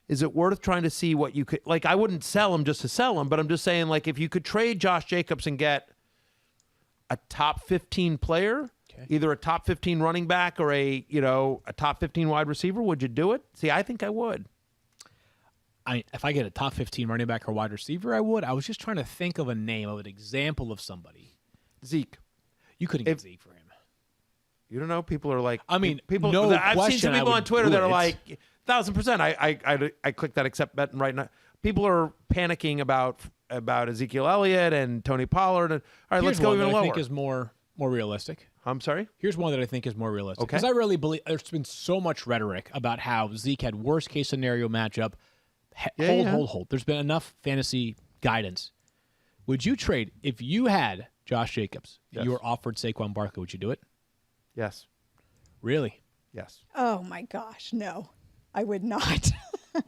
Is it worth trying to see what you could I wouldn't sell him just to sell him, but I'm just saying if you could trade Josh Jacobs and get a top 15 player, either a top 15 running back or a top 15 wide receiver, would you do it? See, I think I would. If I get a top 15 running back or wide receiver, I would. I was just trying to think of a name, of an example of somebody. Zeke. You couldn't get Zeke for him. You don't know. People are people. No I've question, seen some people on Twitter that are 1,000%. I clicked that accept button right now. People are panicking about Ezekiel Elliott and Tony Pollard. And all right, let's go even lower. I think is more realistic. I'm sorry? Here's one that I think is more realistic. Okay. Because I really believe there's been so much rhetoric about how Zeke had worst case scenario matchup. Hold. There's been enough fantasy guidance. Would you trade if you had Josh Jacobs and you were offered Saquon Barkley? Would you do it? Yes. Really? Yes. Oh my gosh, no, I would not.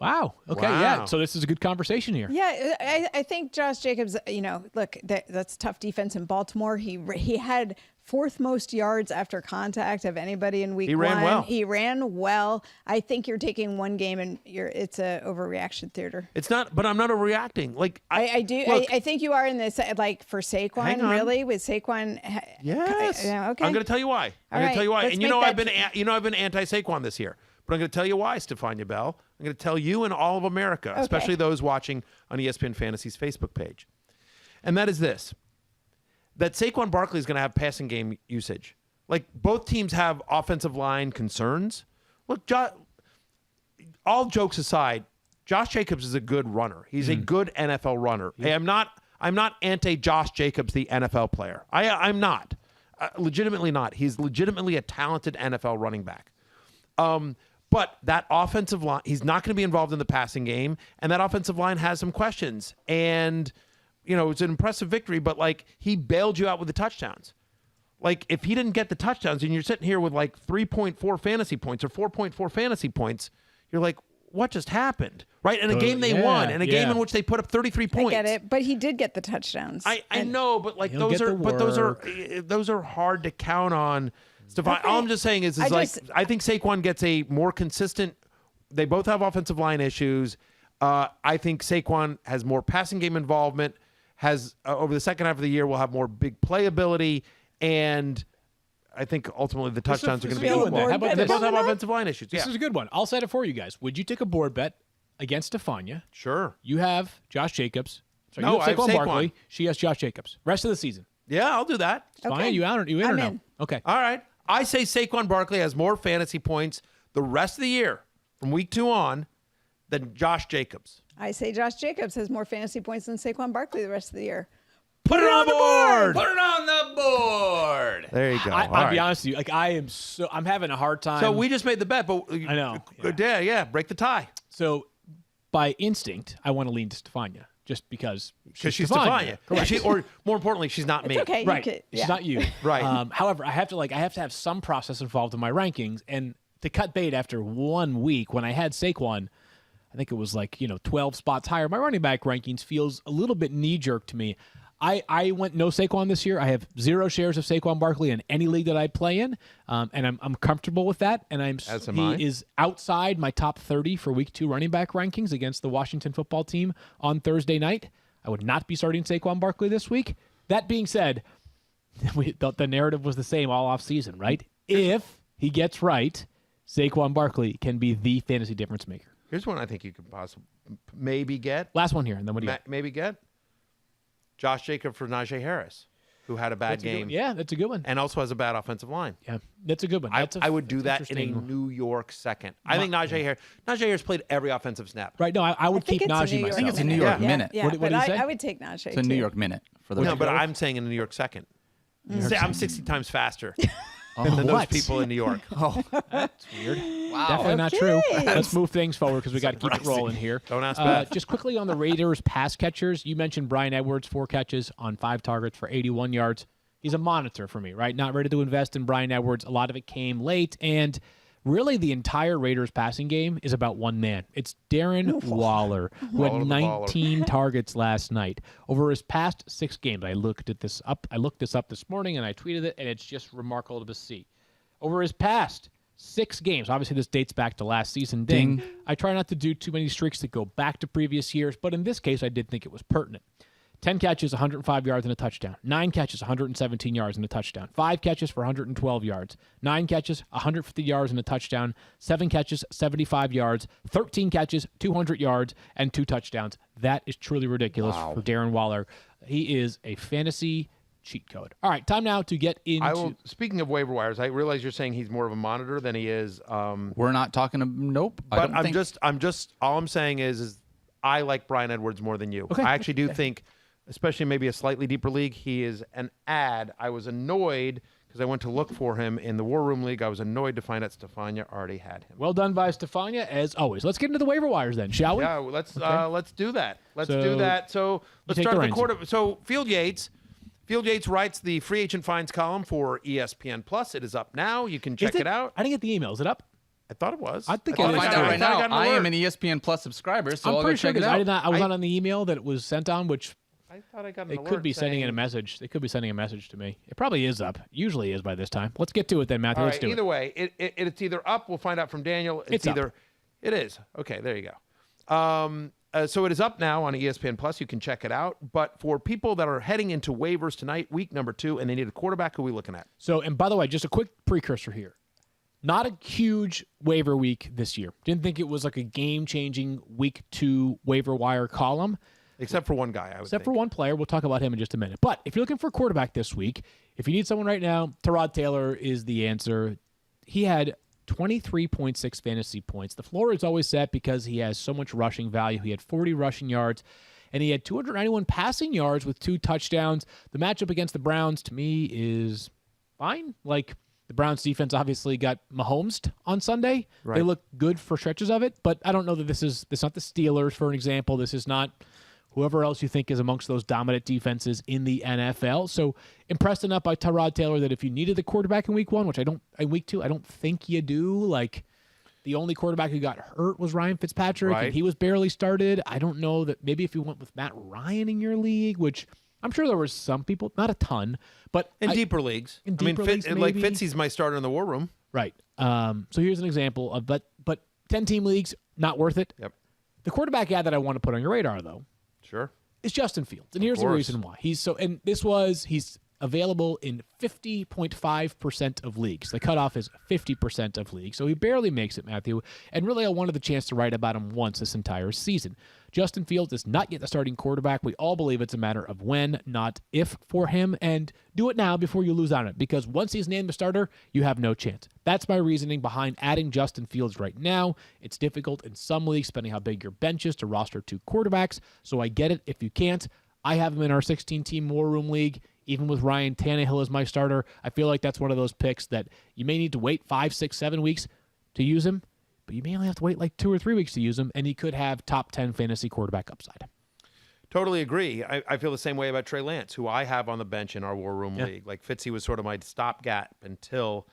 Wow. Okay. Wow. Yeah. So this is a good conversation here. Yeah, I think Josh Jacobs, look, that's tough defense in Baltimore. He had 4th most yards after contact of anybody in week 1. He ran well. I think you're taking one game and it's a overreaction theater. It's not, but I'm not overreacting. I do. Look, I think you are in this, for Saquon, really, with Saquon. Yes. Okay. I'm going to tell you why. All right, And I've been anti-Saquon this year. But I'm going to tell you why, Stephania Bell. I'm going to tell you and all of America, especially those watching on ESPN Fantasy's Facebook page. And that is this. That Saquon Barkley is going to have passing game usage. Both teams have offensive line concerns. Look, all jokes aside, Josh Jacobs is a good runner. He's a good NFL runner. Hey, I'm not anti-Josh Jacobs, the NFL player. I'm not. Legitimately not. He's legitimately a talented NFL running back. But that offensive line, he's not going to be involved in the passing game, and that offensive line has some questions. And, it's an impressive victory, but, he bailed you out with the touchdowns. If he didn't get the touchdowns and you're sitting here with, 3.4 fantasy points or 4.4 fantasy points, you're like, what just happened? Right? In a game they won, in a game in which they put up 33 points. I get it, but he did get the touchdowns. I know, but, those are hard to count on. Stephon, all I'm just saying is I think Saquon gets a more consistent. They both have offensive line issues. I think Saquon has more passing game involvement. Has over the second half of the year will have more big playability, and I think ultimately the touchdowns are going to be equal. How about They this? both have offensive line issues. This is a good one. I'll set it for you guys. Would you take a board bet against Stephania? Sure. You have Josh Jacobs. No, you have I have Saquon Saquon. Barkley. She has Josh Jacobs. Rest of the season. Yeah, I'll do that. Fine. You in or no? in. Okay. All right. I say Saquon Barkley has more fantasy points the rest of the year from week 2 on than Josh Jacobs. I say Josh Jacobs has more fantasy points than Saquon Barkley the rest of the year. Put it on the board. Put it on the board. There you go. I'll be honest with you. Like I'm having a hard time. So we just made the bet, but I know. Yeah, break the tie. So by instinct, I want to lean to Stephania just because She's Stephania. Correct. Or more importantly, she's not me. It's okay. Right. You could, She's not you. Right. However, I have to have some process involved in my rankings, and to cut bait after 1 week when I had Saquon, I think it was 12 spots higher. My running back rankings feels a little bit knee-jerk to me. I went no Saquon this year. I have 0 shares of Saquon Barkley in any league that I play in, and I'm comfortable with that. And he is outside my top 30 for Week 2 running back rankings against the Washington football team on Thursday night. I would not be starting Saquon Barkley this week. That being said, the narrative was the same all offseason, right? If he gets right, Saquon Barkley can be the fantasy difference maker. Here's one I think you could possibly maybe get. Last one here, and then what do you got? Maybe get Josh Jacobs for Najee Harris, who had a bad game. Yeah, that's a good one. And also has a bad offensive line. Yeah, that's a good one. I would do that in a New York second. I think Najee Harris played every offensive snap. Right, no, I would keep Najee myself. I think it's a New York minute. Yeah, What do but you say? I would take Najee. It's a New York minute for the No, record. but I'm saying in a New York second. I'm 60 times faster than those What? people in New York. That's weird. Wow. Definitely not true. Let's move things forward because we got to keep it rolling here. Don't ask Beth. Just quickly on the Raiders pass catchers, you mentioned Bryan Edwards, 4 catches on 5 targets for 81 yards. He's a monitor for me, right? Not ready to invest in Bryan Edwards. A lot of it came late, and really the entire Raiders passing game is about one man. It's Darren Waller, who had 19 targets last night. Over his past 6 games, I looked this up this morning, and I tweeted it, and it's just remarkable to see. Over his past 6 games, obviously this dates back to last season. Ding. I try not to do too many streaks that go back to previous years, but in this case, I did think it was pertinent. 10 catches, 105 yards and a touchdown. 9 catches, 117 yards and a touchdown. 5 catches for 112 yards. 9 catches, 150 yards and a touchdown. 7 catches, 75 yards. 13 catches, 200 yards, and 2 touchdowns. That is truly ridiculous for Darren Waller. He is a fantasy cheat code. All right, time now to get into... Speaking of waiver wires, I realize you're saying he's more of a monitor than he is... We're not talking to... Nope. But all I'm saying is I like Bryan Edwards more than you. Okay. I actually do think... especially maybe a slightly deeper league, he is an ad. I was annoyed because I went to look for him in the War Room League. I was annoyed to find out Stephania already had him. Well done by Stephania, as always. Let's get into the waiver wires then, shall we? Yeah, let's do that. Let's do that. So let's start the quarter. So Field Yates writes the free agent finds column for ESPN Plus. It is up now. You can check it out. I didn't get the email. Is it up? I thought it was. I think I'll it is. find out right now. I am an an ESPN Plus subscriber, so I'm I'll go pretty sure check it out. I was not on the email that it was sent on, which I thought I got an it alert could be sending in a saying- message. They could be sending a message to me. It probably is up. Usually is by this time. Let's get to it then, Matthew. All Let's right, do either it. way, it's either up. We'll find out from Daniel. It's up. It is. Okay, there you go. So it is up now on ESPN Plus. You can check it out. But for people that are heading into waivers tonight, week number 2, and they need a quarterback, who are we looking at? So, and by the way, just a quick precursor here. Not a huge waiver week this year. Didn't think it was like a game-changing week 2 waiver wire column. Except for one guy, I would Except think. for one player. We'll talk about him in just a minute. But if you're looking for a quarterback this week, if you need someone right now, Tyrod Taylor is the answer. He had 23.6 fantasy points. The floor is always set because he has so much rushing value. He had 40 rushing yards, and he had 291 passing yards with 2 touchdowns. The matchup against the Browns, to me, is fine. Like, the Browns defense obviously got Mahomes on Sunday. Right. They look good for stretches of it, but I don't know that this is not the Steelers, for an example. This is not whoever else you think is amongst those dominant defenses in the NFL. So impressed enough by Tyrod Taylor that if you needed the quarterback in week 1, which in week 2, I don't think you do. Like, the only quarterback who got hurt was Ryan Fitzpatrick, Right. and he was barely started. I don't know that maybe if you went with Matt Ryan in your league, which I'm sure there were some people, not a ton, but In deeper leagues. in deeper leagues, like maybe. Fitzy's my starter in the War Room. Right. So here's an example of, but 10-team leagues, not worth it. Yep. The quarterback ad that I want to put on your radar, though, Sure. is Justin Fields. And here's the course. reason why. He's available in 50.5% of leagues. The cutoff is 50% of leagues, so he barely makes it, Matthew. And really, I wanted the chance to write about him once this entire season. Justin Fields is not yet the starting quarterback. We all believe it's a matter of when, not if, for him. And do it now before you lose on it, because once he's named the starter, you have no chance. That's my reasoning behind adding Justin Fields right now. It's difficult in some leagues, depending how big your bench is, to roster 2 quarterbacks. So I get it if you can't. I have him in our 16-team War Room League, even with Ryan Tannehill as my starter. I feel like that's one of those picks that you may need to wait 5, 6, 7 weeks to use him, but you may only have to wait like 2 or 3 weeks to use him, and he could have top 10 fantasy quarterback upside. Totally agree. I feel the same way about Trey Lance, who I have on the bench in our War Room League. Like Fitzy was sort of my stopgap until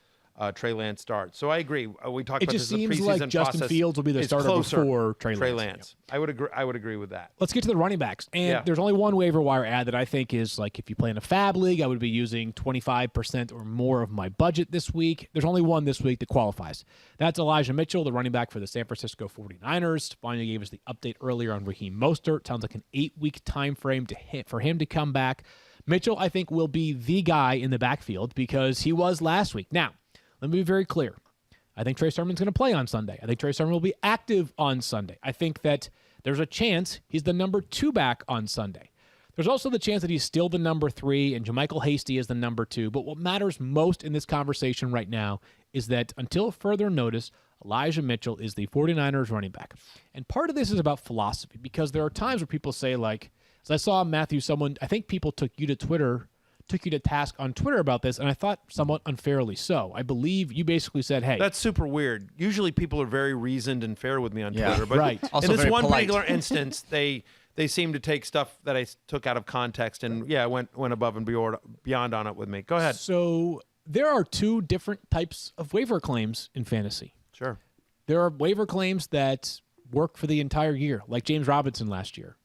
Trey Lance starts. So I agree. We talked about this in the preseason process. It just seems like Justin Fields will be the starter before Trey Lance. Yeah. I would agree with that. Let's get to the running backs. And there's only one waiver wire ad that I think is like if you play in a fab league, I would be using 25% or more of my budget this week. There's only one this week that qualifies. That's Elijah Mitchell, the running back for the San Francisco 49ers. Stephania gave us the update earlier on Raheem Mostert. Sounds like an 8-week time frame for him to come back. Mitchell, I think, will be the guy in the backfield because he was last week. Now, let me be very clear. I think Trey Sermon's going to play on Sunday. I think Trey Sermon will be active on Sunday. I think that there's a chance he's the number 2 back on Sunday. There's also the chance that he's still the number 3 and JaMychal Hasty is the number 2. But what matters most in this conversation right now is that until further notice, Elijah Mitchell is the 49ers running back. And part of this is about philosophy because there are times where people say like, as I saw Matthew, I think people took you to task on Twitter about this, and I thought somewhat unfairly so. I believe you basically said, hey. That's super weird. Usually people are very reasoned and fair with me on Twitter. But right. In this one particular instance, they seem to take stuff that I took out of context and, went above and beyond on it with me. Go ahead. So there are 2 different types of waiver claims in fantasy. Sure. There are waiver claims that work for the entire year, like James Robinson last year.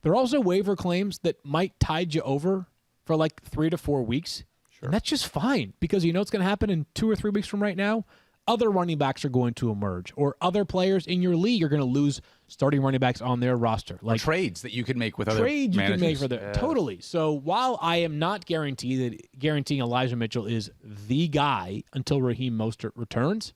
There are also waiver claims that might tide you over for like 3 to 4 weeks. Sure. And that's just fine because you know what's going to happen in 2 or 3 weeks from right now? Other running backs are going to emerge or other players in your league are going to lose starting running backs on their roster. Like trades that you could make with other managers. You can make for the totally. So while I am not guaranteeing Elijah Mitchell is the guy until Raheem Mostert returns,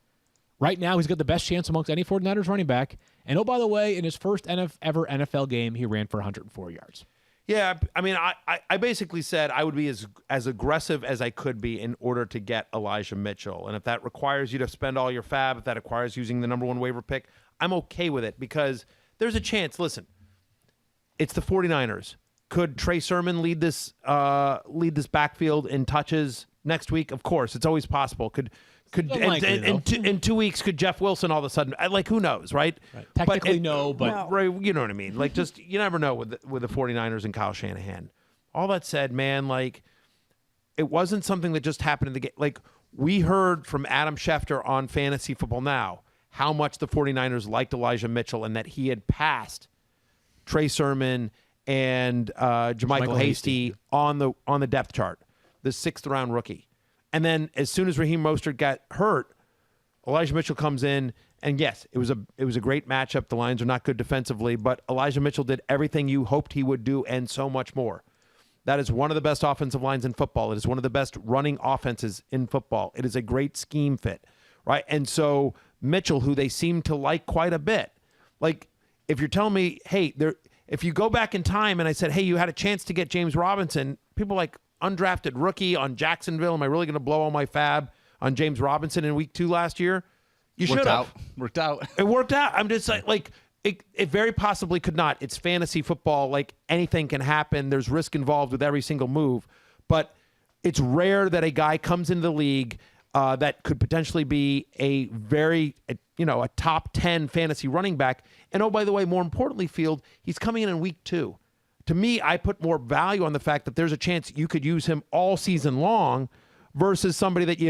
right now he's got the best chance amongst any 49ers running back. And oh, by the way, in his first ever NFL game, he ran for 104 yards. Yeah, I mean, I basically said I would be as aggressive as I could be in order to get Elijah Mitchell. And if that requires you to spend all your fab, if that requires using the number 1 waiver pick, I'm okay with it because there's a chance. Listen, it's the 49ers. Could Trey Sermon lead this backfield in touches next week? Of course, it's always possible. In 2 weeks, could Jeff Wilson all of a sudden? Like, who knows, right? Technically, but right, you know what I mean. Like, just you never know with the 49ers and Kyle Shanahan. All that said, man, like, it wasn't something that just happened in the game. Like, we heard from Adam Schefter on Fantasy Football Now how much the 49ers liked Elijah Mitchell and that he had passed Trey Sermon and JaMychal Hasty on the depth chart, the 6th round rookie. And then as soon as Raheem Mostert got hurt, Elijah Mitchell comes in, and yes, it was a great matchup. The Lions are not good defensively, but Elijah Mitchell did everything you hoped he would do and so much more. That is one of the best offensive lines in football. It is one of the best running offenses in football. It is a great scheme fit, right? And so Mitchell, who they seem to like quite a bit, like if you're telling me, hey, if you go back in time and I said, hey, you had a chance to get James Robinson, people like, undrafted rookie on Jacksonville. Am I really going to blow all my fab on James Robinson in week 2 last year? You should have. Worked out. It worked out. I'm just like it very possibly could not. It's fantasy football. Like anything can happen. There's risk involved with every single move. But it's rare that a guy comes into the league that could potentially be a top 10 fantasy running back. And oh, by the way, more importantly, Field, he's coming in week 2. To me, I put more value on the fact that there's a chance you could use him all season long versus somebody that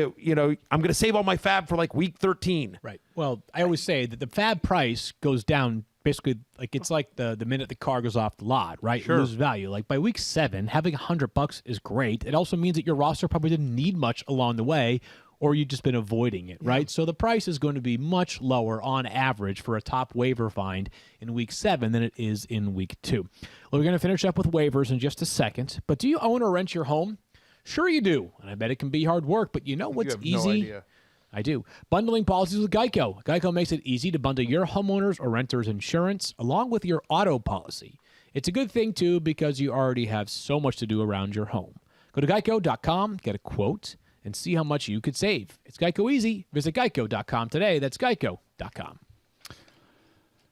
I'm going to save all my fab for like week 13. Right. Well, I always say that the fab price goes down basically like it's like the minute the car goes off the lot, right? Sure. It loses value. Like by week 7, having $100 is great. It also means that your roster probably didn't need much along the way, or you've just been avoiding it, right? So the price is going to be much lower on average for a top waiver find in week 7 than it is in week 2. Well, we're going to finish up with waivers in just a second, but do you own or rent your home? Sure you do, and I bet it can be hard work, but you know what's easy? No idea. I do. Bundling policies with Geico. Geico makes it easy to bundle your homeowners or renters insurance along with your auto policy. It's a good thing, too, because you already have so much to do around your home. Go to geico.com, get a quote, and see how much you could save. It's Geico easy. Visit geico.com today. That's geico.com.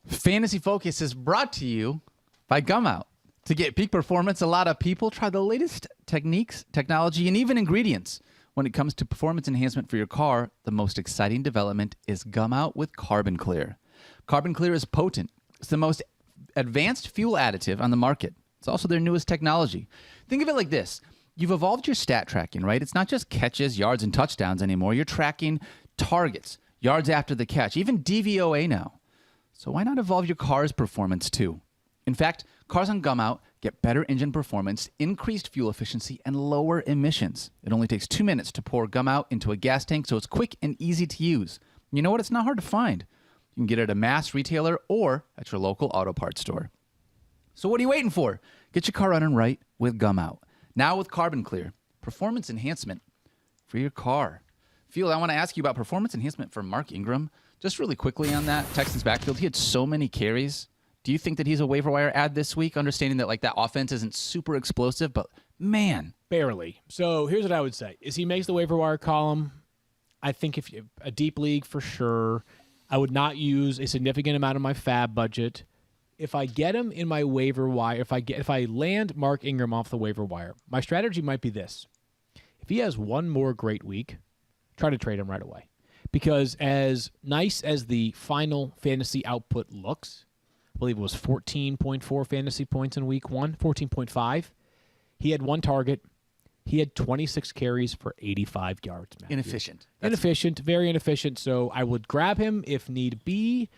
Fantasy Focus is brought to you by Gum Out. To get peak performance, a lot of people try the latest techniques, technology, and even ingredients. When it comes to performance enhancement for your car, the most exciting development is Gum Out with Carbon Clear. Carbon Clear is potent. It's the most advanced fuel additive on the market. It's also their newest technology. Think of it like this. You've evolved your stat tracking, right? It's not just catches, yards, and touchdowns anymore. You're tracking targets, yards after the catch, even DVOA now. So why not evolve your car's performance too? In fact, cars on Gum Out get better engine performance, increased fuel efficiency, and lower emissions. It only takes 2 minutes to pour Gum Out into a gas tank, so it's quick and easy to use. You know what? It's not hard to find. You can get it at a mass retailer or at your local auto parts store. So what are you waiting for? Get your car running right with Gum Out. Now with Carbon Clear, performance enhancement for your car. Field, I want to ask you about performance enhancement for Mark Ingram. Just really quickly on that, Texans backfield, he had so many carries. Do you think that he's a waiver wire ad this week, understanding that that offense isn't super explosive, but man. Barely. So here's what I would say. Is he makes the waiver wire column? I think if you a deep league for sure. I would not use a significant amount of my fab budget. If I get him in my waiver wire, if I land Mark Ingram off the waiver wire, my strategy might be this. If he has one more great week, try to trade him right away. Because as nice as the final fantasy output looks, I believe it was 14.4 fantasy points in week 1, 14.5. He had one target. He had 26 carries for 85 yards. Matthew. Inefficient. Very inefficient. So I would grab him if need be.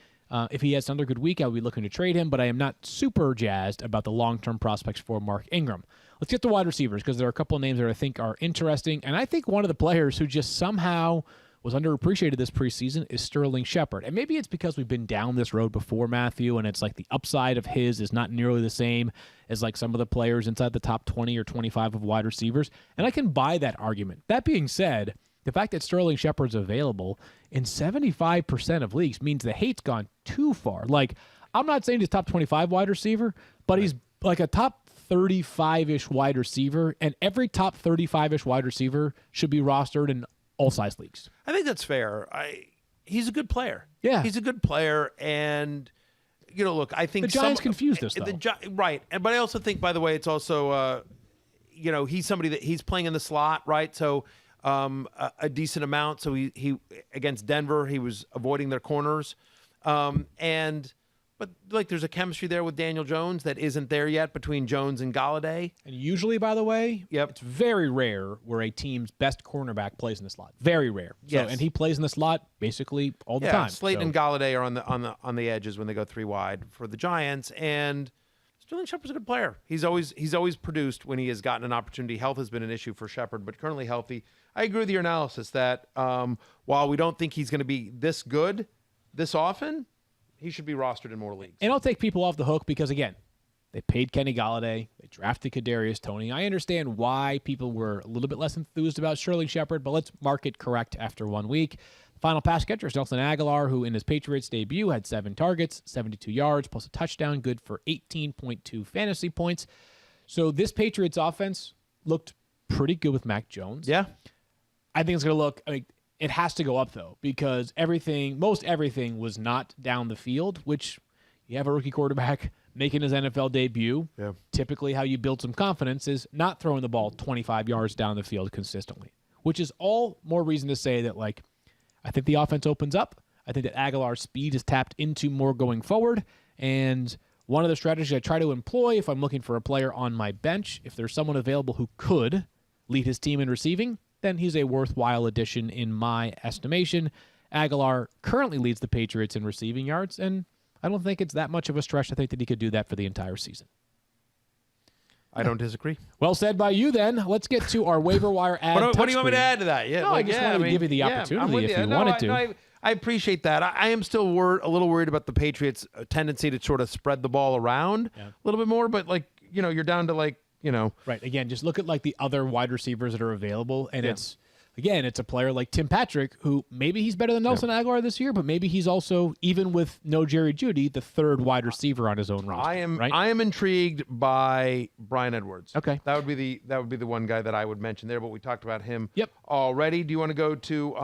If he has another good week, I would be looking to trade him, but I am not super jazzed about the long-term prospects for Mark Ingram. Let's get to wide receivers because there are a couple of names that I think are interesting, and I think one of the players who just somehow was underappreciated this preseason is Sterling Shepard. And maybe it's because we've been down this road before, Matthew, and it's like the upside of his is not nearly the same as like some of the players inside the top 20 or 25 of wide receivers. And I can buy that argument. That being said, the fact that Sterling Shepard's available in 75% of leagues means the hate's gone too far. Like, I'm not saying he's top 25 wide receiver, but he's like a top 35-ish wide receiver, and every top 35-ish wide receiver should be rostered in all size leagues. I think that's fair. He's a good player. Yeah. He's a good player, and look, I think the Giants confused us, though. Right, but I also think, by the way, it's also he's somebody that he's playing in the slot, right? So a decent amount. So he against Denver, he was avoiding their corners, but like there's a chemistry there with Daniel Jones that isn't there yet between Jones and Galladay. And usually, by the way, it's very rare where a team's best cornerback plays in the slot. Very rare. Yes. And he plays in the slot basically all the time. Slayton and Galladay are on the edges when they go 3 wide for the Giants, and Sterling Shepard's a good player. He's always produced when he has gotten an opportunity. Health has been an issue for Shepard, but currently healthy. I agree with your analysis that while we don't think he's going to be this good this often, he should be rostered in more leagues. And I'll take people off the hook because, again, they paid Kenny Galladay. They drafted Kadarius Toney. I understand why people were a little bit less enthused about Sterling Shepard, but let's mark it correct after 1 week. Final pass catcher is Nelson Aguilar, who in his Patriots debut had 7 targets, 72 yards, plus a touchdown, good for 18.2 fantasy points. So this Patriots offense looked pretty good with Mac Jones. Yeah. I think it's going to look it has to go up, though, because most everything was not down the field, which you have a rookie quarterback making his NFL debut. Yeah. Typically how you build some confidence is not throwing the ball 25 yards down the field consistently, which is all more reason to say that, I think the offense opens up. I think that Aguilar's speed is tapped into more going forward, and one of the strategies I try to employ if I'm looking for a player on my bench, if there's someone available who could lead his team in receiving, then he's a worthwhile addition in my estimation. Aguilar currently leads the Patriots in receiving yards, and I don't think it's that much of a stretch to think that he could do that for the entire season. I don't disagree. Well said by you, then. Let's get to our waiver wire ad. What do you want me to add to that? Yeah, I just wanted to give you the opportunity if you wanted to. I appreciate that. I am still a little worried about the Patriots' tendency to sort of spread the ball around a little bit more, but you're down to Right. Again, just look at the other wide receivers that are available, and it's again, it's a player like Tim Patrick, who maybe he's better than Nelson Aguilar this year, but maybe he's also, even with no Jerry Judy, the third wide receiver on his own roster. I am intrigued by Brian Edwards. Okay. That would be the one guy that I would mention there, but we talked about him Yep. already. Do you want to go to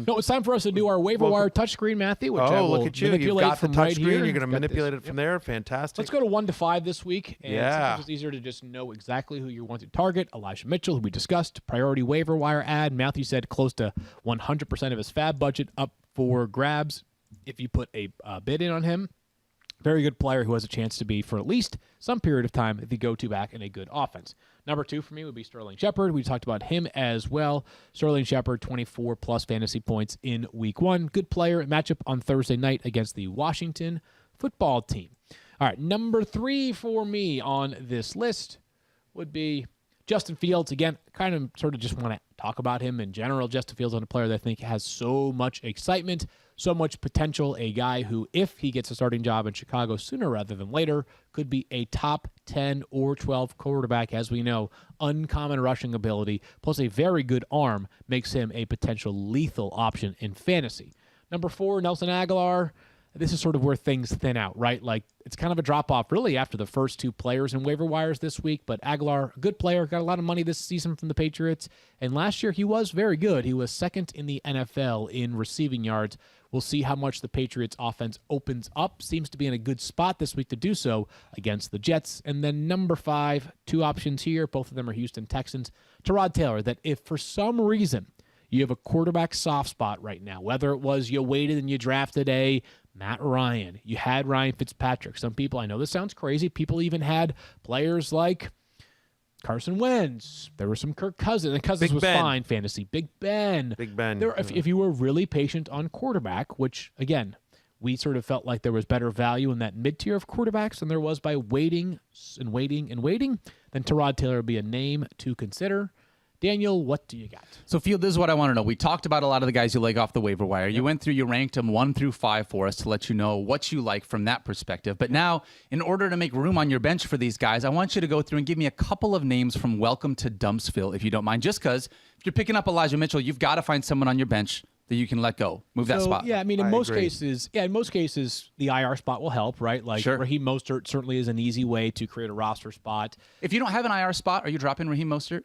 No, it's time for us to do our waiver wire touchscreen, Matthew, which I will look at you. You've manipulate got the from touch right screen. here. You're going to Got manipulate this. it from there. Fantastic. Let's go to 1 to 5 this week. And Yeah. sometimes it's easier to just know exactly who you want to target. Elijah Mitchell, who we discussed, priority waiver wire ad. Matthew said close to 100% of his fab budget up for grabs if you put a bid in on him. Very good player who has a chance to be, for at least some period of time, the go-to back in a good offense. Number 2 for me would be Sterling Shepard. We talked about him as well. Sterling Shepard, 24-plus fantasy points in Week 1. Good player. Matchup on Thursday night against the Washington football team. All right, number 3 for me on this list would be Justin Fields. Again, kind of sort of just want to talk about him in general. Justin Fields is a player that I think has so much excitement, so much potential. A guy who, if he gets a starting job in Chicago sooner rather than later, could be a top 10 or 12 quarterback. As we know, uncommon rushing ability plus a very good arm makes him a potential lethal option in fantasy. Number 4, Nelson Aguilar. This is sort of where things thin out, right? Like, it's kind of a drop-off, really, after the first 2 players in waiver wires this week. But Aguilar, a good player, got a lot of money this season from the Patriots. And last year, he was very good. He was second in the NFL in receiving yards. We'll see how much the Patriots offense opens up. Seems to be in a good spot this week to do so against the Jets. And then number 5, 2 options here. Both of them are Houston Texans. Tyrod Taylor, that if for some reason you have a quarterback soft spot right now, whether it was you waited and you drafted a Matt Ryan, you had Ryan Fitzpatrick. Some people, I know this sounds crazy, people even had players like Carson Wentz. There was some Kirk Cousins. And Cousins was fine fantasy. Big Ben. If you were really patient on quarterback, which, again, we sort of felt like there was better value in that mid-tier of quarterbacks than there was by waiting and waiting and waiting, then Tyrod Taylor would be a name to consider. Daniel, what do you got? So, Field, this is what I want to know. We talked about a lot of the guys you like off the waiver wire. You went through, you ranked them 1 through 5 for us to let you know what you like from that perspective. But now, in order to make room on your bench for these guys, I want you to go through and give me a couple of names from Welcome to Dumpsville, if you don't mind. Just because if you're picking up Elijah Mitchell, you've got to find someone on your bench that you can let go. Move that spot. Yeah, I mean, in most cases, the IR spot will help, right? Like, Raheem Mostert certainly is an easy way to create a roster spot. If you don't have an IR spot, are you dropping Raheem Mostert?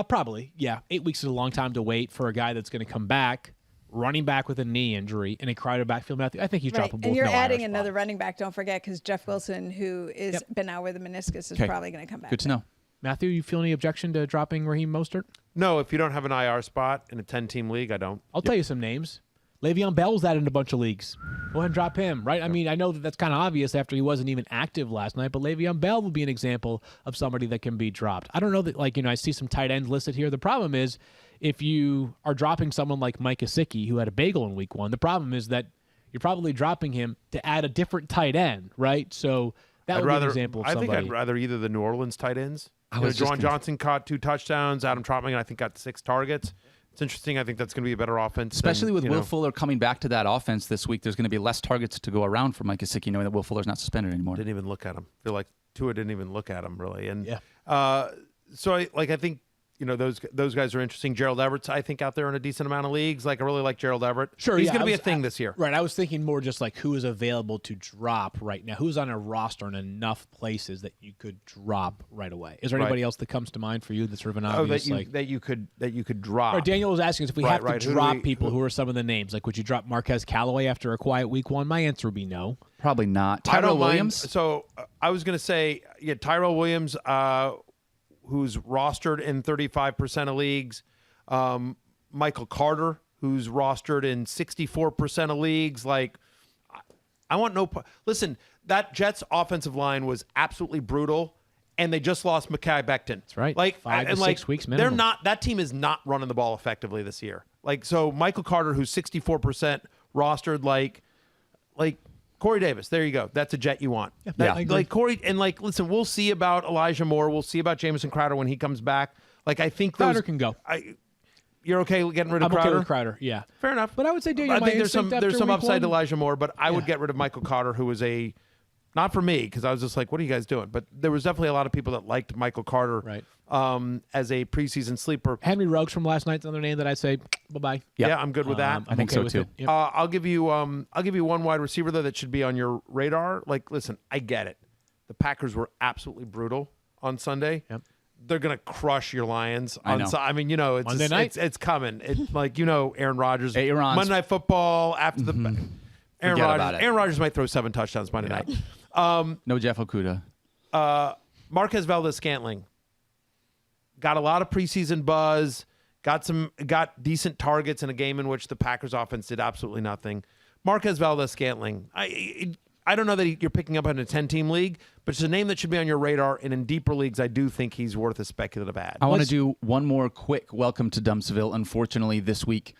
Probably, yeah. 8 weeks is a long time to wait for a guy that's going to come back, running back with a knee injury, in a crowded backfield. Matthew, I think he's droppable. And you're adding another running back, don't forget, because Jeff Wilson, who is been out with a meniscus, is probably going to come back. Good to know. Matthew, you feel any objection to dropping Raheem Mostert? No, if you don't have an IR spot in a 10-team league, I don't. I'll tell you some names. Le'Veon Bell's that in a bunch of leagues. Go ahead and drop him, right? I mean, I know that's kind of obvious after he wasn't even active last night, but Le'Veon Bell would be an example of somebody that can be dropped. I don't know that, I see some tight ends listed here. The problem is if you are dropping someone like Mike Gesicki, who had a bagel in Week 1, the problem is that you're probably dropping him to add a different tight end, right? So that would be an example of somebody. I think I'd rather either the New Orleans tight ends. Juwan Johnson caught 2 touchdowns. Adam Trautman, I think, got 6 targets. It's interesting. I think that's going to be a better offense. Especially with Will Fuller coming back to that offense this week, there's going to be less targets to go around for Mike Gesicki, knowing that Will Fuller's not suspended anymore. Didn't even look at him. They're like, Tua didn't even look at him, really. And so I think those guys are interesting. Gerald Everett's, I think, out there in a decent amount of leagues. Like, I really like Gerald Everett. Sure, he's going to be a thing this year. Right. I was thinking more just like who is available to drop right now. Who's on a roster in enough places that you could drop right away? Is there anybody else that comes to mind for you that's sort of an obvious that you could drop? Right, Daniel was asking us if we have to drop people. Who are some of the names? Like, would you drop Marquez Callaway after a quiet Week 1? My answer would be no. Probably not. Tyrell Williams. So I was going to say, Tyrell Williams. Who's rostered in 35% of leagues. Michael Carter, who's rostered in 64% of leagues. Like, I want no – listen, that Jets offensive line was absolutely brutal, and they just lost Mekhi Becton. That's right. Like, 5 to 6 weeks minimum. They're not – that team is not running the ball effectively this year. Like, so Michael Carter, who's 64% rostered, like Corey Davis, there you go. That's a Jet you want. Yeah. Like Corey, and listen, we'll see about Elijah Moore. We'll see about Jamison Crowder when he comes back. Like, I think Crowder can go. You're okay getting rid of Crowder? I'm okay with Crowder, yeah. Fair enough. But I would say, Daniel, I think there's some upside to Elijah. Elijah Moore, but I would get rid of Michael Carter, who is a Not for me, because I was just like, what are you guys doing? But there was definitely a lot of people that liked Michael Carter as a preseason sleeper. Henry Ruggs from last night's another name that I say bye-bye. Yep. Yeah, I'm good with that. I think okay so with too. it. Yep. I'll give you one wide receiver, though, that should be on your radar. Like, listen, I get it. The Packers were absolutely brutal on Sunday. Yep. They're going to crush your Lions. I know. I mean, it's Monday night? It's coming. It's like, Aaron Rodgers. Aaron's- Monday Night Football after the Aaron Forget about Rodgers. it. Aaron Rodgers might throw 7 touchdowns Monday night. No Jeff Okudah. Marquez Valdes-Scantling got a lot of preseason buzz, got decent targets in a game in which the Packers offense did absolutely nothing. Marquez Valdes-Scantling, I don't know that you're picking up in a 10-team league, but it's a name that should be on your radar. And in deeper leagues, I do think he's worth a speculative ad. I want to do one more quick welcome to Dumpsville. Unfortunately, this week,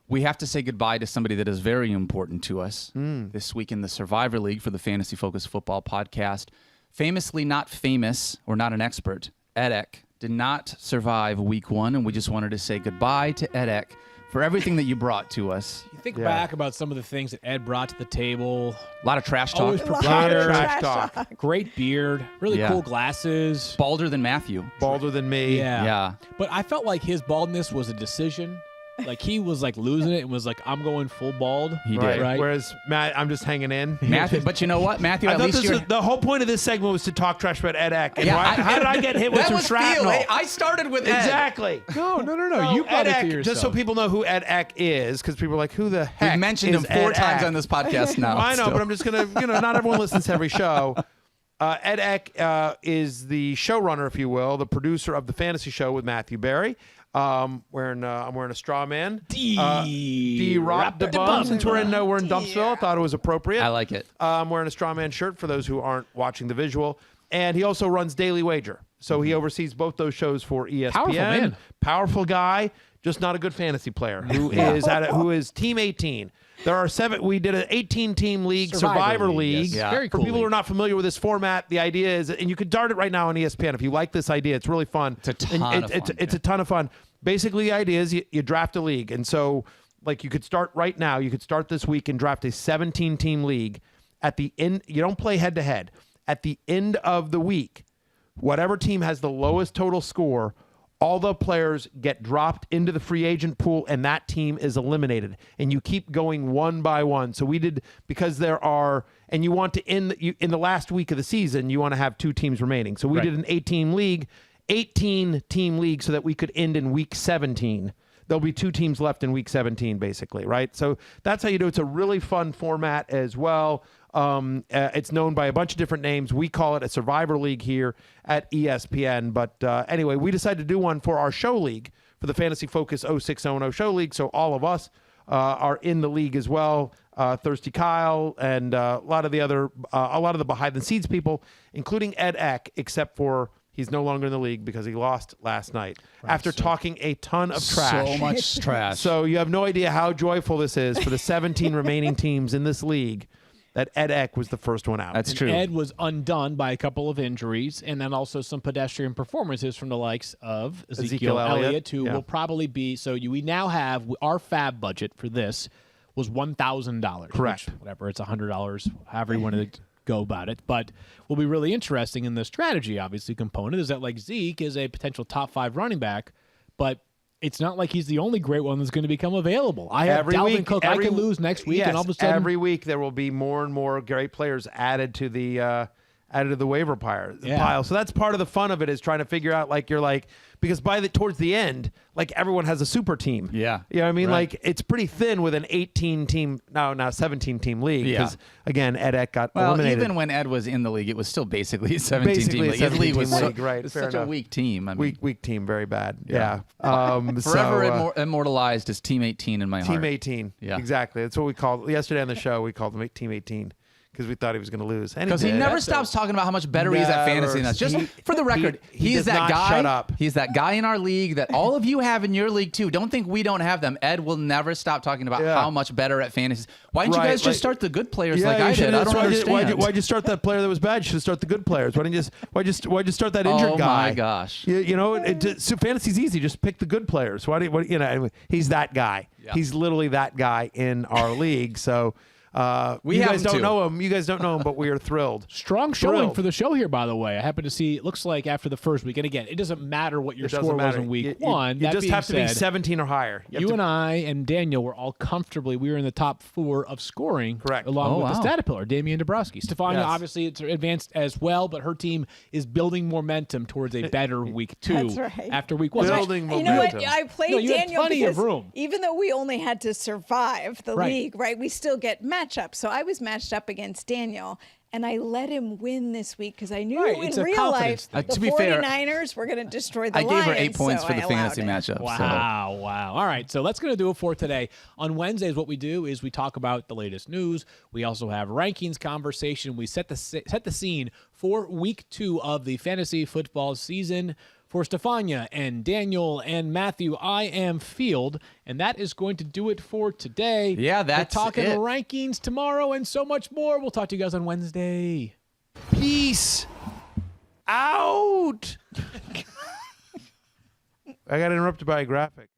we have to say goodbye to somebody that is very important to us this week in the Survivor League for the Fantasy Focus Football Podcast. Famously not famous or not an expert, Edek did not survive week 1, and we just wanted to say goodbye to Edek for everything that you brought to us. You think back about some of the things that Ed brought to the table. A lot of trash talk. Always A lot of prepared. Trash talk. Great beard. Really Yeah. cool glasses. Balder than Matthew. Balder than me. Yeah. But I felt like his baldness was a decision. Like he was like losing it and was like, I'm going full bald. He Right. did. Right. Whereas Matt, I'm just hanging in. Matthew, but you know what, Matthew? I At thought least this was, the whole point of this segment was to talk trash about Ed Eck. And how did I get hit with that some was shrapnel? Field. Hey, I started with Ed. Exactly. No. No, You brought Ed it to Eck, yourself. just so people know who Ed Eck is, because people are like, who the heck We've mentioned him is 4 Ed times Eck? on this podcast now. I know, still. but I'm just going to, not everyone listens to every show. Ed Eck is the showrunner, if you will, the producer of the fantasy show with Matthew Berry. I'm wearing a straw man. D-Rock the Bum. Since we're in Dumpsville, I thought it was appropriate. I like it. I'm wearing a straw man shirt for those who aren't watching the visual. And he also runs Daily Wager. So he oversees both those shows for ESPN. Powerful man. Powerful guy, just not a good fantasy player who is Team 18. There are 7. We did an 18-team league, Survivor League. Yes. Yeah. Very For cool. people who are not familiar with this format, the idea is, and you can dart it right now on ESPN if you like this idea. It's really fun. It's a ton of fun. It's a ton of fun. Basically, the idea is you draft a league. And so, like, you could start right now. You could start this week and draft a 17-team league. At the end, you don't play head-to-head. At the end of the week, whatever team has the lowest total score, all the players get dropped into the free agent pool, and that team is eliminated. And you keep going one by one. So we did, because there are, and you want to end in the last week of the season, you want to have 2 teams remaining. So we did an 18-team league so that we could end in week 17. There'll be 2 teams left in week 17, basically, right? So that's how you do it. It's a really fun format as well. It's known by a bunch of different names. We call it a Survivor League here at ESPN. But anyway, we decided to do one for our show league, for the Fantasy Focus 0600 Show League. So all of us are in the league as well. Thirsty Kyle and a lot of the behind the scenes people, including Ed Eck, except for he's no longer in the league because he lost last night after talking a ton of trash. So much trash. So you have no idea how joyful this is for the 17 remaining teams in this league that Ed Eck was the first one out. That's true. Ed was undone by a couple of injuries and then also some pedestrian performances from the likes of Ezekiel Elliott, who will probably be. So we now have our fab budget for this was $1,000. Correct. Whatever, it's $100, however you want to go about it. But will be really interesting in the strategy, obviously, component is that like Zeke is a potential top 5 running back, but it's not like he's the only great one that's going to become available. I have Dalvin Cook. I can lose next week, and all of a sudden, every week there will be more and more great players added to the waiver pile. So that's part of the fun of it, is trying to figure out, like, you're like, because towards the end, like, everyone has a super team. Yeah. You know what I mean? Right. Like, it's pretty thin with an 18-team, now 17-team league. Yeah. Because, again, Ed Eck got Well, eliminated. even when Ed was in the league, it was still basically a 17-team Basically a league. His league was 17-team league, right, it's fair such a enough. weak team. I mean, Weak team, very bad. Yeah. forever immortalized as Team 18 in my heart. Team 18. Yeah. Exactly. That's what we called yesterday on the show. We called him Team 18 because we thought he was going to lose. Because he never stops talking about how much better he is at fantasy than us. Just for the record, he he's does that not guy. shut up. He's that guy in our league that all of you have in your league too. Don't think we don't have them. Ed will never stop talking about how much better at fantasy. Why didn't you guys just start the good players like I did? I don't understand. Why'd you start that player that was bad? You should start the good players. Why'd you start that injured guy? Oh my gosh. So fantasy's easy. Just pick the good players. He's that guy. Yeah. He's literally that guy in our league. So We you have guys them don't too. know him. You guys don't know him, but we are thrilled. Strong showing Thrilled. for the show here, by the way. I happen to see, it looks like after the first week, and again, it doesn't matter what your It doesn't score was matter. in week You one. That just being have to be said, 17 or higher. You and I and Daniel were all comfortably, we were in the top 4 of scoring. Correct. Along with the wow. Statipiller, Damian Dabrowski. Stephania, Yes. obviously, it's advanced as well, but her team is building momentum towards a better week 2 That's right. after week 1. Building You know what? momentum. I played No, you had Daniel plenty of because room. even though we only had to survive the Right. league, right? We still get matchups. So I was matched up against Daniel, and I let him win this week because I knew Right, it's in a real confidence life thing. the To be fair, 49ers were going to destroy the I Lions. gave her 8 points so for I the allowed fantasy it. matchup. Wow. All right, so that's going to do it for today. On Wednesdays, what we do is we talk about the latest news. We also have rankings conversation. We set the scene for week 2 of the fantasy football season. For Stephania and Daniel and Matthew, I am Field, and that is going to do it for today. Yeah, that's We're talking it. rankings tomorrow and so much more. We'll talk to you guys on Wednesday. Peace out. I got interrupted by a graphic.